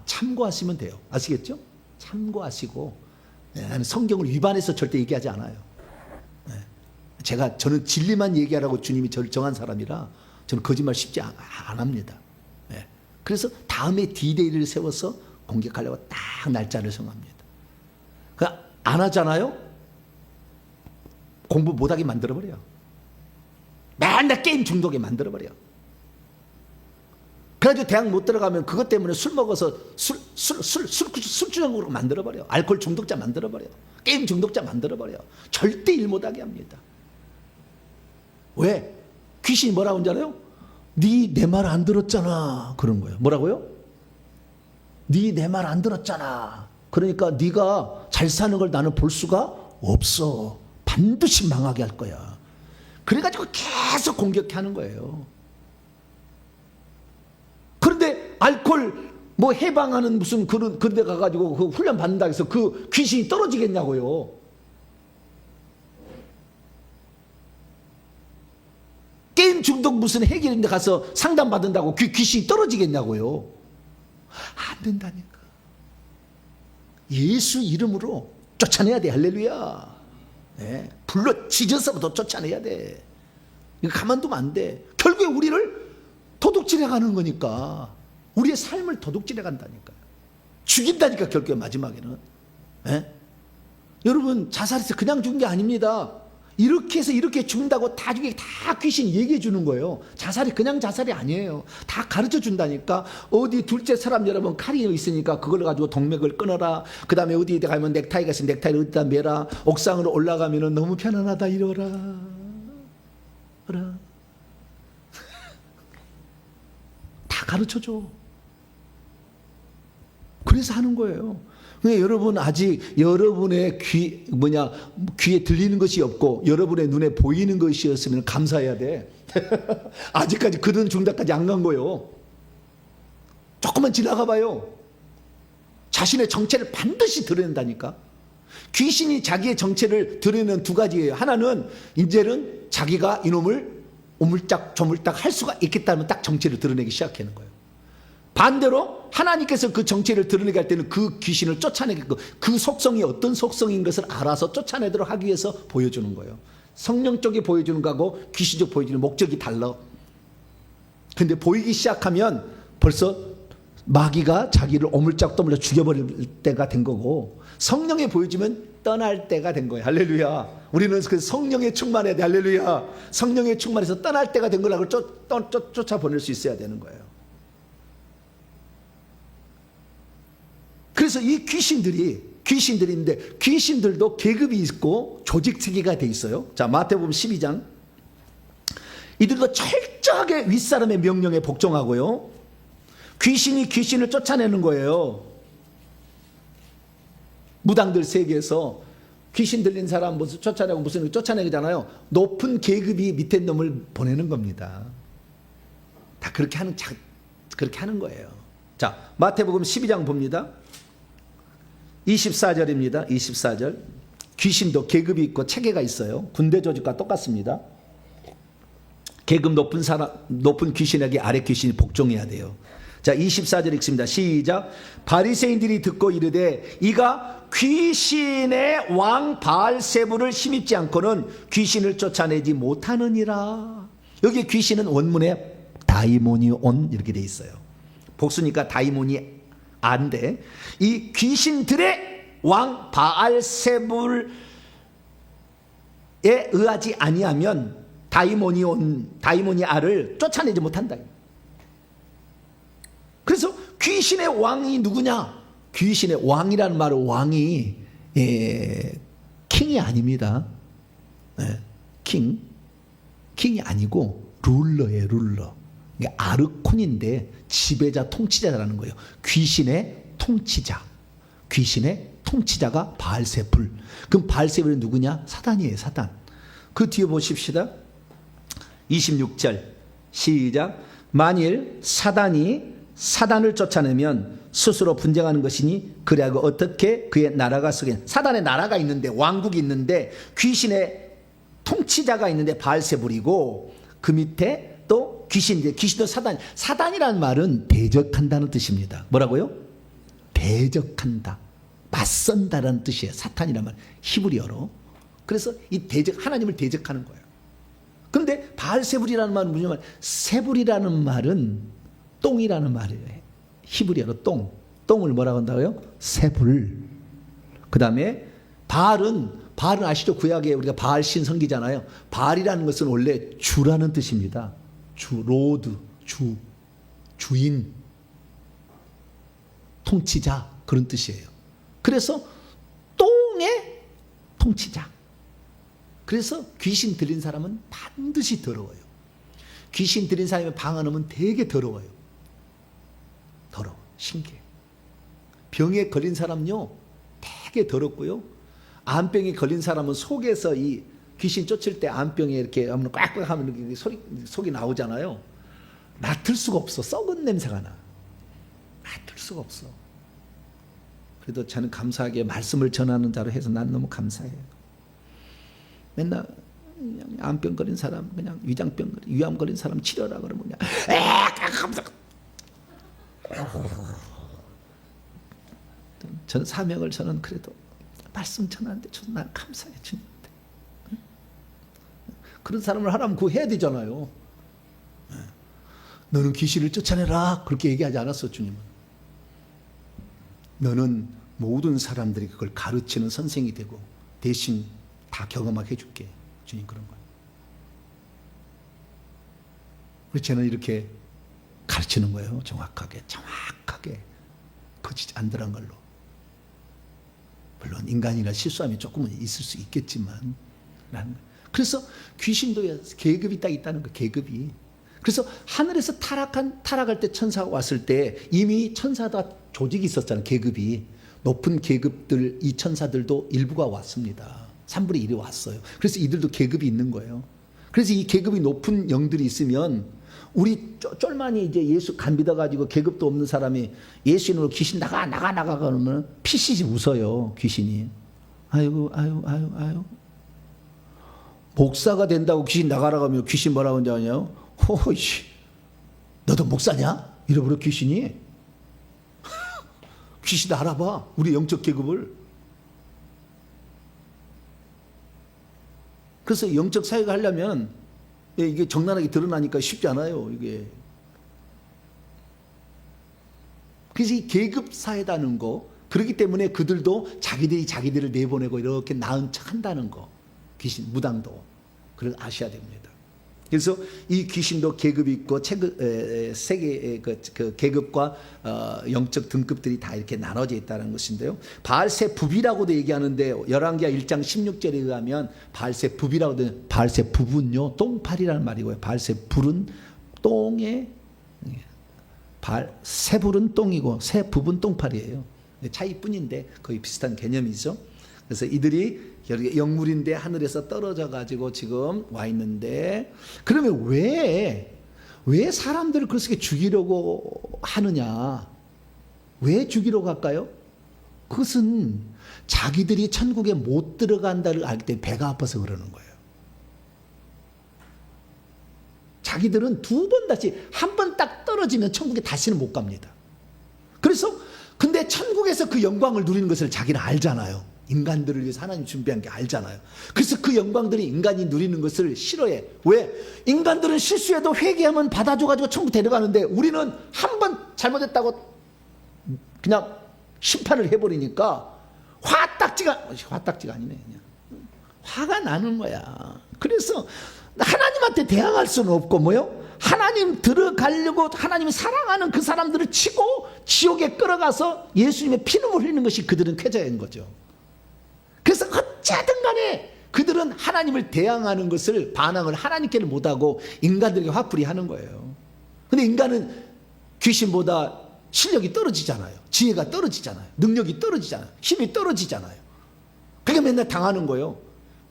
참고하시면 돼요. 아시겠죠? 참고하시고. 나는 성경을 위반해서 절대 얘기하지 않아요. 저는 진리만 얘기하라고 주님이 저를 정한 사람이라 저는 거짓말 쉽지 안 합니다. 그래서 다음에 D-Day를 세워서 공격하려고 딱 날짜를 정합니다. 안 하잖아요? 공부 못하게 만들어버려요. 맨날 게임 중독에 만들어버려요. 그래가지고 대학 못 들어가면 그것 때문에 술 먹어서 술주정으로 만들어버려요. 알코올 중독자 만들어버려요. 게임 중독자 만들어버려요. 절대 일 못하게 합니다. 왜? 귀신이 뭐라고 하잖아요? 네 내 말 안 들었잖아. 그런 거예요. 뭐라고요? 네 내 말 안 들었잖아. 그러니까 네가 잘 사는 걸 나는 볼 수가 없어. 반드시 망하게 할 거야. 그래가지고 계속 공격하는 거예요. 그런데 알코올 해방하는 무슨 그런 데 가가지고 그 훈련 받는다 해서 그 귀신이 떨어지겠냐고요. 중독 무슨 해결인데 가서 상담 받는다고 귀신이 떨어지겠냐고요. 안 된다니까. 예수 이름으로 쫓아내야 돼. 할렐루야. 네. 불러 지져서부터 쫓아내야 돼. 이거 가만두면 안 돼. 결국에 우리를 도둑질해 가는 거니까. 우리의 삶을 도둑질해 간다니까요. 죽인다니까, 결국에 마지막에는. 네? 여러분, 자살해서 그냥 죽은 게 아닙니다. 이렇게 해서 이렇게 죽는다고 나중에 다 귀신이 얘기해 주는 거예요. 자살이 그냥 자살이 아니에요. 다 가르쳐 준다니까. 어디 둘째 사람 여러분 칼이 있으니까 그걸 가지고 동맥을 끊어라. 그 다음에 어디 가면 넥타이가 있으면 넥타이를 어디다 매라. 옥상으로 올라가면 너무 편안하다 이러라. 다 가르쳐 줘. 그래서 하는 거예요. 여러분 아직 여러분의 귀에 들리는 것이 없고 여러분의 눈에 보이는 것이었으면 감사해야 돼. 아직까지 그런 중단까지 안 간 거예요. 조금만 지나가 봐요. 자신의 정체를 반드시 드러낸다니까. 귀신이 자기의 정체를 드러내는 두 가지예요. 하나는 이제는 자기가 이놈을 오물짝 조물딱 할 수가 있겠다면 딱 정체를 드러내기 시작하는 거예요. 반대로 하나님께서 그 정체를 드러내게 할 때는 그 귀신을 쫓아내고 그 속성이 어떤 속성인 것을 알아서 쫓아내도록 하기 위해서 보여주는 거예요. 성령 쪽에 보여주는 거하고 귀신 쪽 보여주는 목적이 달라. 근데 보이기 시작하면 벌써 마귀가 자기를 오물짝도물짝 죽여버릴 때가 된 거고, 성령에 보여주면 떠날 때가 된 거예요. 할렐루야. 우리는 그 성령에 충만해야 돼. 할렐루야. 성령에 충만해서 떠날 때가 된 거라고 쫓아보낼 수 있어야 되는 거예요. 그래서 이 귀신들인데 귀신들도 계급이 있고 조직 체계가 돼 있어요. 자, 마태복음 12장. 이들도 철저하게 윗사람의 명령에 복종하고요. 귀신이 귀신을 쫓아내는 거예요. 무당들 세계에서 귀신 들린 사람 무슨 쫓아내고 무슨 쫓아내잖아요. 높은 계급이 밑에 놈을 보내는 겁니다. 다 그렇게 하는 거예요. 자, 마태복음 12장 봅니다. 24절입니다. 24절. 귀신도 계급이 있고 체계가 있어요. 군대 조직과 똑같습니다. 계급 높은 귀신에게 아래 귀신이 복종해야 돼요. 자, 24절 읽습니다. 시작. 바리새인들이 듣고 이르되 이가 귀신의 왕 바알세불을 힘입지 않고는 귀신을 쫓아내지 못하느니라. 여기 귀신은 원문에 다이모니온 이렇게 돼 있어요. 복수니까 다이모니 안데, 이 귀신들의 왕 바알세불에 의하지 아니하면 다이모니아를 쫓아내지 못한다. 그래서 귀신의 왕이 누구냐? 귀신의 왕이라는 말은 왕이 킹이 아닙니다. 킹이 아니고 룰러예요. 룰러. 아르콘인데 지배자, 통치자라는 거예요. 귀신의 통치자가 바알세불. 그럼 바알세불이 누구냐? 사단이에요. 사단. 그 뒤에 보십시다. 26절 시작. 만일 사단을 쫓아내면 스스로 분쟁하는 것이니 그래하고 어떻게 그의 나라가 속에, 사단의 나라가 있는데, 왕국이 있는데 귀신의 통치자가 있는데 바알세불이고, 그 밑에 또 귀신도 사단이라는 말은 대적한다는 뜻입니다. 뭐라고요? 대적한다, 맞선다라는 뜻이에요. 사탄이라는 말, 히브리어로. 그래서 이 하나님을 대적하는 거예요. 그런데 바알세불이라는 말은 무슨 말? 세불이라는 말은 똥이라는 말이에요. 히브리어로 똥을 뭐라고 한다고요? 세불. 그 다음에 바알은 아시죠? 구약에 우리가 바알 신 섬기잖아요. 바알이라는 것은 원래 주라는 뜻입니다. 로드, 주인, 통치자, 그런 뜻이에요. 그래서 똥의 통치자. 그래서 귀신 들린 사람은 반드시 더러워요. 귀신 들린 사람이 방 안 오면 되게 더러워요. 더러워. 신기해. 병에 걸린 사람요 되게 더럽고요. 암병에 걸린 사람은 속에서 이 귀신 쫓을 때 암병에 이렇게 하면 꽉꽉 하면 속이 나오잖아요. 맡을 수가 없어. 썩은 냄새가 나. 맡을 수가 없어. 그래도 저는 감사하게 말씀을 전하는 자로 해서 난 너무 감사해요. 맨날 그냥 암병 걸린 사람, 그냥 위장병, 위암 걸린 사람 치료라 그러면 그냥 저는 사명을 저는 그래도 말씀 전하는데 저는 난 감사해 주님한테. 그런 사람을 하나님 구해야 되잖아요. 너는 귀신을 쫓아내라 그렇게 얘기하지 않았어 주님은. 너는 모든 사람들이 그걸 가르치는 선생이 되고 대신 다 경험하게 해줄게. 주님 그런 거예요. 그래서 저는 이렇게 가르치는 거예요. 정확하게 거짓 안 들어간 걸로. 물론 인간이라 실수함이 조금은 있을 수 있겠지만 그래서 귀신도 계급이 딱 있다는 거. 계급이. 그래서 하늘에서 타락할 때 천사가 왔을 때 이미 천사다 조직이 있었잖아요. 계급이. 높은 계급들 이 천사들도 일부가 왔습니다. 3분의 1이 왔어요. 그래서 이들도 계급이 있는 거예요. 그래서 이 계급이 높은 영들이 있으면 우리 쫄만이 이제 예수 간 믿어가지고 계급도 없는 사람이 예수 이름으로 귀신 나가 그러면 피시지 웃어요. 귀신이. 아이고. 목사가 된다고 귀신 나가라고 하면 귀신 뭐라고 하는지 아냐요? 호이씨 너도 목사냐? 이러버려 귀신이. 귀신 알아봐. 우리 영적 계급을. 그래서 영적 사회가 하려면 이게 적나라하게 드러나니까 쉽지 않아요. 이게. 그래서 이 계급 사회다는 거. 그렇기 때문에 그들도 자기들을 내보내고 이렇게 나은 척 한다는 거. 귀신, 무당도. 그걸 아셔야 됩니다. 그래서 이 귀신도 계급이 있고 세계 그 계급과 영적 등급들이 다 이렇게 나눠져 있다는 것인데요. 바알세붑이라고도 얘기하는데 열왕기하 1장 16절에 의하면 바알세붑이라고도 바알세붑은요 똥파리라는 말이고요. 바알세붑은 똥에 세불은 똥이고 세붑은 똥파리예요. 차이뿐인데 거의 비슷한 개념이죠. 그래서 이들이 영물인데 하늘에서 떨어져 가지고 지금 와 있는데 그러면 왜 사람들을 그렇게 죽이려고 하느냐? 왜 죽이려고 할까요? 그것은 자기들이 천국에 못 들어간다를 알기 때문에 배가 아파서 그러는 거예요. 자기들은 두 번 다시 한 번 딱 떨어지면 천국에 다시는 못 갑니다. 그래서 근데 천국에서 그 영광을 누리는 것을 자기는 알잖아요. 인간들을 위해서 하나님 준비한 게 알잖아요. 그래서 그 영광들이 인간이 누리는 것을 싫어해. 왜? 인간들은 실수해도 회개하면 받아줘가지고 천국 데려가는데 우리는 한 번 잘못했다고 그냥 심판을 해버리니까 화딱지가 아니네. 그냥 화가 나는 거야. 그래서 하나님한테 대항할 수는 없고 뭐요? 하나님 들어가려고 하나님이 사랑하는 그 사람들을 치고 지옥에 끌어가서 예수님의 피눈물 흘리는 것이 그들은 쾌자인 거죠. 그래서 어찌하든 간에 그들은 하나님을 대항하는 것을 반항을 하나님께는 못하고 인간들에게 화풀이 하는 거예요. 근데 인간은 귀신보다 실력이 떨어지잖아요. 지혜가 떨어지잖아요. 능력이 떨어지잖아요. 힘이 떨어지잖아요. 그게 맨날 당하는 거예요.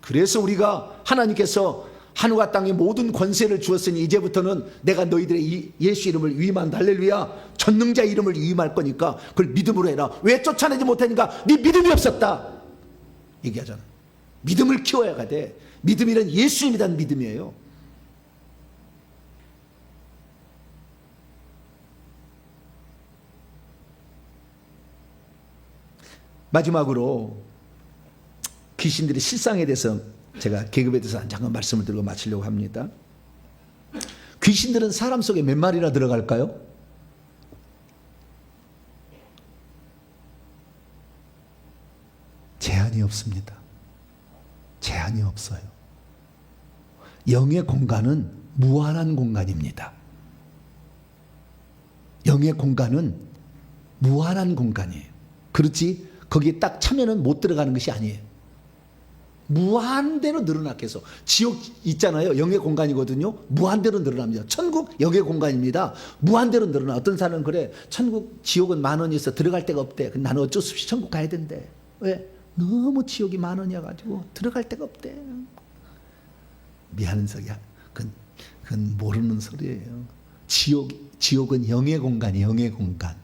그래서 우리가 하나님께서 하늘과 땅의 모든 권세를 주었으니 이제부터는 내가 너희들의 예수 이름을 위임한다. 할렐루야. 전능자 이름을 위임할 거니까 그걸 믿음으로 해라. 왜 쫓아내지 못하니까? 네 믿음이 없었다. 얘기하잖아. 믿음을 키워야 돼. 믿음이란 예수님이란 믿음이에요. 마지막으로 귀신들의 실상에 대해서 제가 계급에 대해서 잠깐 말씀을 드리고 마치려고 합니다. 귀신들은 사람 속에 몇 마리나 들어갈까요? 제한이 없습니다. 제한이 없어요. 영의 공간은 무한한 공간입니다. 영의 공간은 무한한 공간이에요. 그렇지 거기에 딱 차면은 못 들어가는 것이 아니에요. 무한대로 늘어나게 해서 지옥 있잖아요. 영의 공간이거든요. 무한대로 늘어납니다. 천국 영의 공간입니다. 무한대로 늘어나. 어떤 사람은 그래. 천국 지옥은 10,000원이어서 들어갈 데가 없대. 나는 어쩔 수 없이 천국 가야 된대. 왜? 너무 지옥이 10,000원이어가지고 들어갈 데가 없대. 미안한 소리야. 그건 모르는 소리예요. 지옥은 영의 공간이에요. 영의 공간.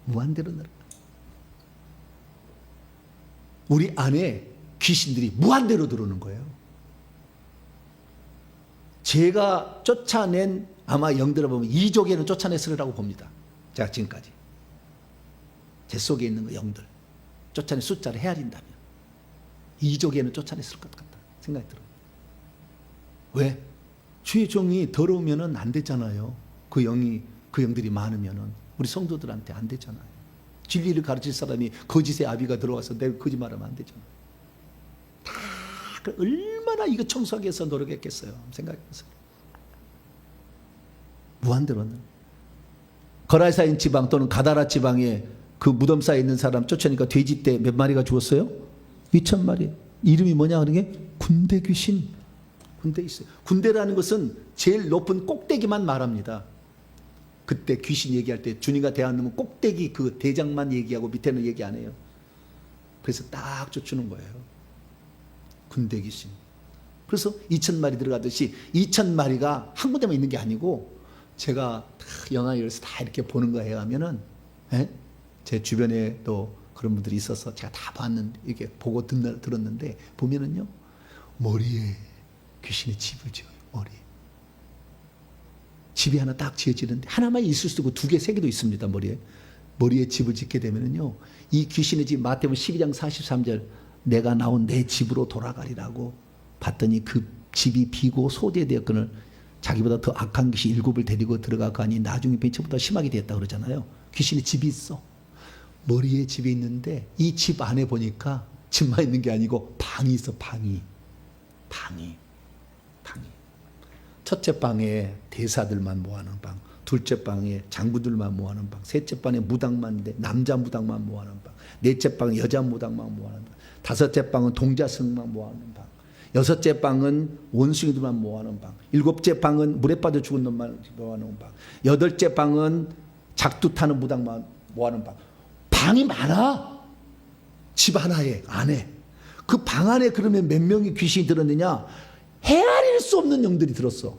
무한대로 늘어나. 우리 안에 귀신들이 무한대로 들어오는 거예요. 제가 쫓아낸 아마 영들을 보면 2족에는 쫓아냈으리라고 봅니다. 제가 지금까지. 제 속에 있는 그 영들. 쫓아낸 숫자를 헤아린다면 2족에는 쫓아냈을 것 같다 생각이 들어요. 왜? 주의 종이 더러우면 안 되잖아요. 그 영들이 많으면 우리 성도들한테 안 되잖아요. 진리를 가르칠 사람이 거짓의 아비가 들어와서 내가 거짓말하면 안 되잖아요. 다 얼마나 이거 청소하기 위해서 노력했겠어요. 생각해보세요. 무한대로는 거라사인 지방 또는 가다라 지방에 그 무덤 사이에 있는 사람 쫓아내니까 돼지떼 몇 마리가 죽었어요? 2,000마리. 이름이 뭐냐 그런 게 군대 귀신. 군대 있어요. 군대라는 것은 제일 높은 꼭대기만 말합니다. 그때 귀신 얘기할 때 주님과 대하는 꼭대기 그 대장만 얘기하고 밑에는 얘기 안 해요. 그래서 딱 쫓는 거예요. 군대 귀신. 그래서 2,000마리 들어가듯이 2,000마리가 한 군데만 있는 게 아니고 제가 영화에서 다 이렇게 보는 거예요 하면은 제 주변에 또 그런 분들이 있어서 제가 다 봤는데 이렇게 보고 들었는데 보면은요 머리에 귀신이 집을 지어요. 머리에. 집이 하나 딱 지어지는데 하나만 있을 수도 있고 2개, 3개도 있습니다. 머리에 집을 짓게 되면은요 이 귀신의 집 마태복음 12장 43절 내가 나온 내 집으로 돌아가리라고 봤더니 그 집이 비고 소대되었거늘 자기보다 더 악한 귀신 7을 데리고 들어가가니 나중에 벤처보다 심하게 되었다 그러잖아요. 귀신의 집이 있어. 머리에 집이 있는데 이 집 안에 보니까 집만 있는 게 아니고 방이 있어. 방이. 첫째 방에 대사들만 모아놓은 방, 둘째 방에 장군들만 모아놓은 방, 셋째 방에 무당만 있는데 남자 무당만 모아놓은 방, 넷째 방에 여자 무당만 모아놓은 방, 다섯째 방은 동자승만 모아놓은 방, 여섯째 방은 원숭이들만 모아놓은 방, 일곱째 방은 물에 빠져 죽은 놈만 모아놓은 방, 여덟째 방은 작두 타는 무당만 모아놓은 방. 방이 많아. 집 하나에 안에. 그 방 안에 그러면 몇 명의 귀신이 들었느냐? 헤아릴 수 없는 영들이 들었어.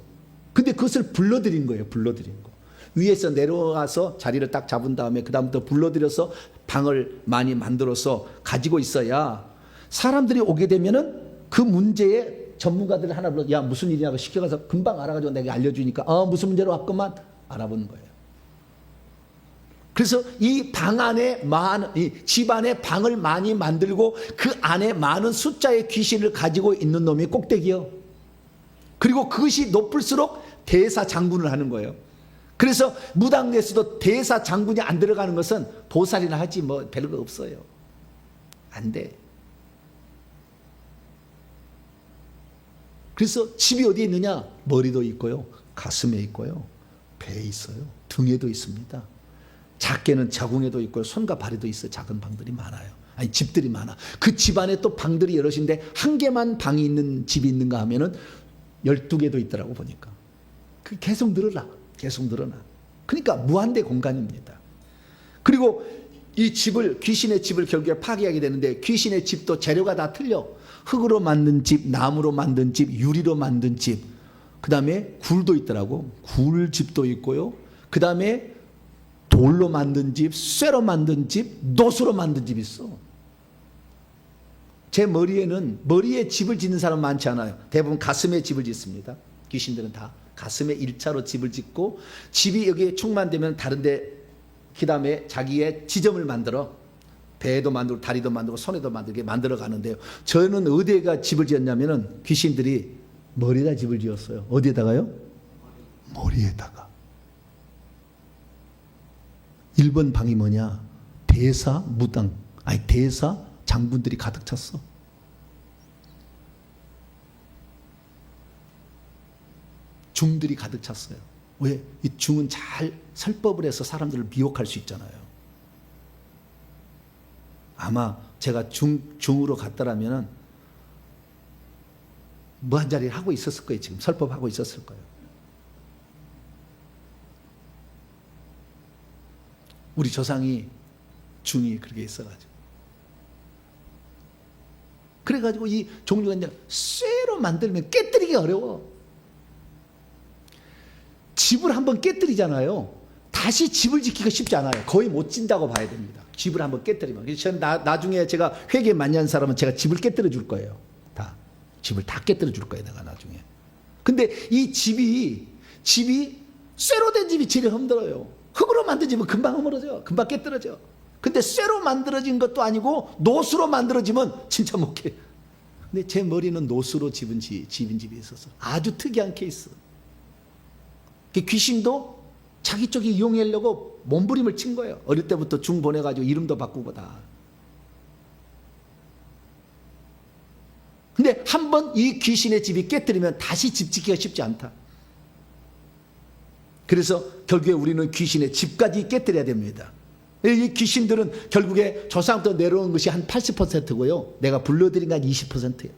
근데 그것을 불러들인 거예요. 불러들인 거. 위에서 내려와서 자리를 딱 잡은 다음에 그 다음부터 불러들여서 방을 많이 만들어서 가지고 있어야 사람들이 오게 되면은 그 문제에 전문가들 하나 불러 야 무슨 일이냐고 시켜가서 금방 알아가지고 내가 알려주니까 무슨 문제로 왔구만 알아보는 거예요. 그래서 이 방 안에 이 집 안에 방을 많이 만들고 그 안에 많은 숫자의 귀신을 가지고 있는 놈이 꼭대기요. 그리고 그것이 높을수록 대사 장군을 하는 거예요. 그래서 무당에서도 대사 장군이 안 들어가는 것은 보살이나 하지 뭐 별거 없어요. 안 돼. 그래서 집이 어디에 있느냐? 머리도 있고요. 가슴에 있고요. 배에 있어요. 등에도 있습니다. 작게는 자궁에도 있고요. 손과 발에도 있어요. 작은 방들이 많아요. 아니 집들이 많아. 그 집 안에 또 방들이 여럿인데 한 개만 방이 있는 집이 있는가 하면은 12개도 있더라고 보니까. 그 계속 늘어나. 그러니까 무한대 공간입니다. 그리고 이 집을 귀신의 집을 결국에 파괴하게 되는데 귀신의 집도 재료가 다 틀려. 흙으로 만든 집, 나무로 만든 집, 유리로 만든 집. 그다음에 굴도 있더라고. 굴집도 있고요. 그다음에 돌로 만든 집, 쇠로 만든 집, 노수로 만든 집이 있어. 제 머리에 집을 짓는 사람 많지 않아요. 대부분 가슴에 집을 짓습니다. 귀신들은 다 가슴에 1차로 집을 짓고 집이 여기에 충만되면 다른데 그 다음에 자기의 지점을 만들어 배도 만들고 다리도 만들고 손에도 만들게 만들어 가는데요. 저는 어디에가 집을 지었냐면은 귀신들이 머리에다 집을 지었어요. 어디에다가요? 머리에다가. 1번 방이 뭐냐? 대사 무당, 대사 장군들이 가득 찼어. 중들이 가득 찼어요. 왜? 이 중은 잘 설법을 해서 사람들을 미혹할 수 있잖아요. 아마 제가 중으로 갔더라면 뭐 한 자리를 하고 있었을 거예요. 지금 설법하고 있었을 거예요. 우리 조상이 중이 그렇게 있어가지고. 그래가지고 이 종류가 이제 쇠로 만들면 깨뜨리기 어려워. 집을 한번 깨뜨리잖아요. 다시 집을 짓기가 쉽지 않아요. 거의 못 진다고 봐야 됩니다. 집을 한번 깨뜨리면. 그래서 저는 나중에 제가 회개 많이 한 사람은 제가 집을 깨뜨려 줄 거예요. 집을 다 깨뜨려 줄 거예요. 내가 나중에. 근데 이 집이 쇠로 된 집이 제일 힘들어요. 흙으로 만든 집은 금방 허물어져. 금방 깨뜨려져. 근데 쇠로 만들어진 것도 아니고 노수로 만들어지면 진짜 못 깨. 근데 제 머리는 노수로 집인 집이 있어서 아주 특이한 케이스. 귀신도 자기 쪽에 이용하려고 몸부림을 친 거예요. 어릴 때부터 중 보내가지고 이름도 바꾸고 다. 근데 한번 이 귀신의 집이 깨뜨리면 다시 집 짓기가 쉽지 않다. 그래서 결국에 우리는 귀신의 집까지 깨뜨려야 됩니다. 이 귀신들은 결국에 조상부터 내려온 것이 한 80%고요. 내가 불러들인 건 20%예요.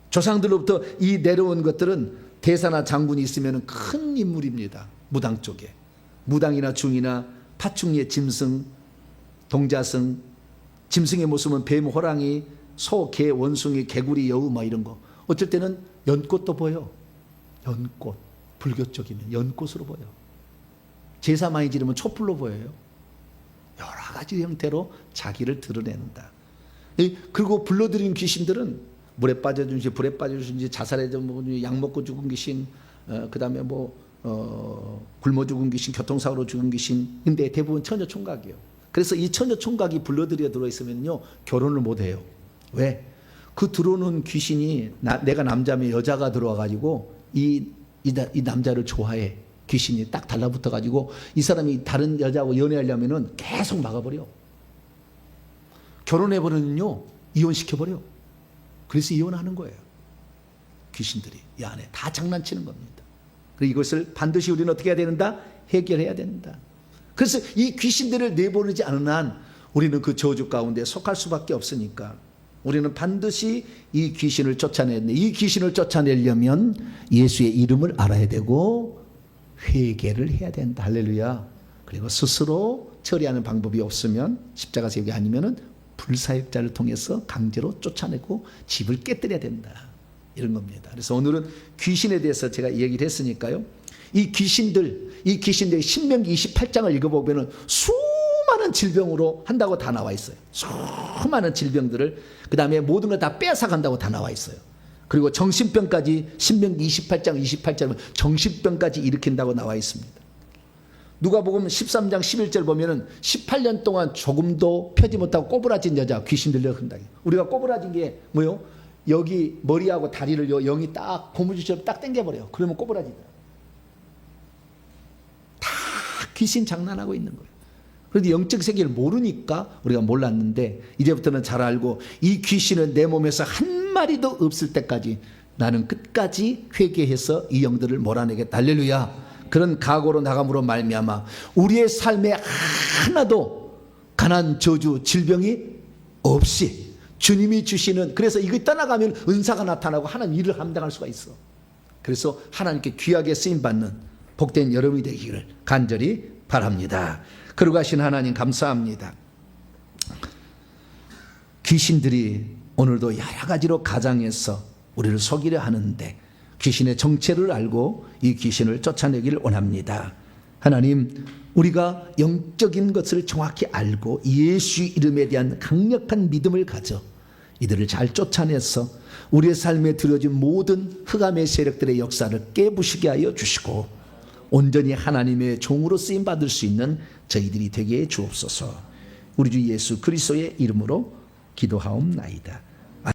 조상들로부터 이 내려온 것들은 대사나 장군이 있으면 큰 인물입니다. 무당 쪽에. 무당이나 중이나 파충류의 짐승, 동자승, 짐승의 모습은 뱀, 호랑이, 소, 개, 원숭이, 개구리, 여우 뭐 이런 거. 어쩔 때는 연꽃도 보여. 연꽃. 불교 쪽이면 연꽃으로 보여. 제사 많이 지르면 촛불로 보여요. 여러 가지 형태로 자기를 드러낸다. 그리고 불러들인 귀신들은 물에 빠져준지 불에 빠져준지 자살해서 약 먹고 죽은 귀신, 그 다음에 굶어 죽은 귀신, 교통사고로 죽은 귀신. 근데 대부분 처녀 총각이에요. 그래서 이 처녀 총각이 불러들여 들어있으면요 결혼을 못해요. 왜? 그 들어오는 귀신이 내가 남자면 여자가 들어와가지고 이 남자를 좋아해. 귀신이 딱 달라붙어가지고 이 사람이 다른 여자하고 연애하려면은 계속 막아버려. 결혼해버리면요 이혼시켜버려. 그래서 이혼하는 거예요. 귀신들이 이 안에 다 장난치는 겁니다. 그리고 이것을 반드시 우리는 어떻게 해야 되는다? 해결해야 된다. 그래서 이 귀신들을 내보내지 않은 한 우리는 그 저주 가운데 속할 수밖에 없으니까 우리는 반드시 이 귀신을 쫓아내야 돼. 이 귀신을 쫓아내려면 예수의 이름을 알아야 되고 회개를 해야 된다. 할렐루야. 그리고 스스로 처리하는 방법이 없으면 십자가 세우기 아니면은 불사역자를 통해서 강제로 쫓아내고 집을 깨뜨려야 된다. 이런 겁니다. 그래서 오늘은 귀신에 대해서 제가 얘기를 했으니까요. 이 귀신들이 신명기 28장을 읽어보면 수많은 질병으로 한다고 다 나와 있어요. 수많은 질병들을 그 다음에 모든 걸 다 뺏어간다고 다 나와 있어요. 그리고 정신병까지 신명기 28장 정신병까지 일으킨다고 나와 있습니다. 누가복음 13장 11절 보면은 18년 동안 조금도 펴지 못하고 꼬부라진 여자 귀신 들려 흔다. 우리가 꼬부라진 게 뭐요? 여기 머리하고 다리를 영이 딱 고무줄처럼 딱 당겨버려요. 그러면 꼬부라지더라. 다 귀신 장난하고 있는 거예요. 그런데 영적 세계를 모르니까 우리가 몰랐는데 이제부터는 잘 알고 이 귀신은 내 몸에서 한 마리도 없을 때까지 나는 끝까지 회개해서 이 영들을 몰아내겠다. 할렐루야. 그런 각오로 나감으로 말미암아 우리의 삶에 하나도 가난, 저주, 질병이 없이 주님이 주시는, 그래서 이거 떠나가면 은사가 나타나고 하나님 일을 감당할 수가 있어. 그래서 하나님께 귀하게 쓰임받는 복된 여러분이 되기를 간절히 바랍니다. 거룩하신 하나님 감사합니다. 귀신들이 오늘도 여러 가지로 가장해서 우리를 속이려 하는데 귀신의 정체를 알고 이 귀신을 쫓아내기를 원합니다. 하나님, 우리가 영적인 것을 정확히 알고 예수 이름에 대한 강력한 믿음을 가져 이들을 잘 쫓아내서 우리의 삶에 들어진 모든 흑암의 세력들의 역사를 깨부시게 하여 주시고 온전히 하나님의 종으로 쓰임받을 수 있는 저희들이 되게 해 주옵소서. 우리 주 예수 그리스도의 이름으로 기도하옵나이다.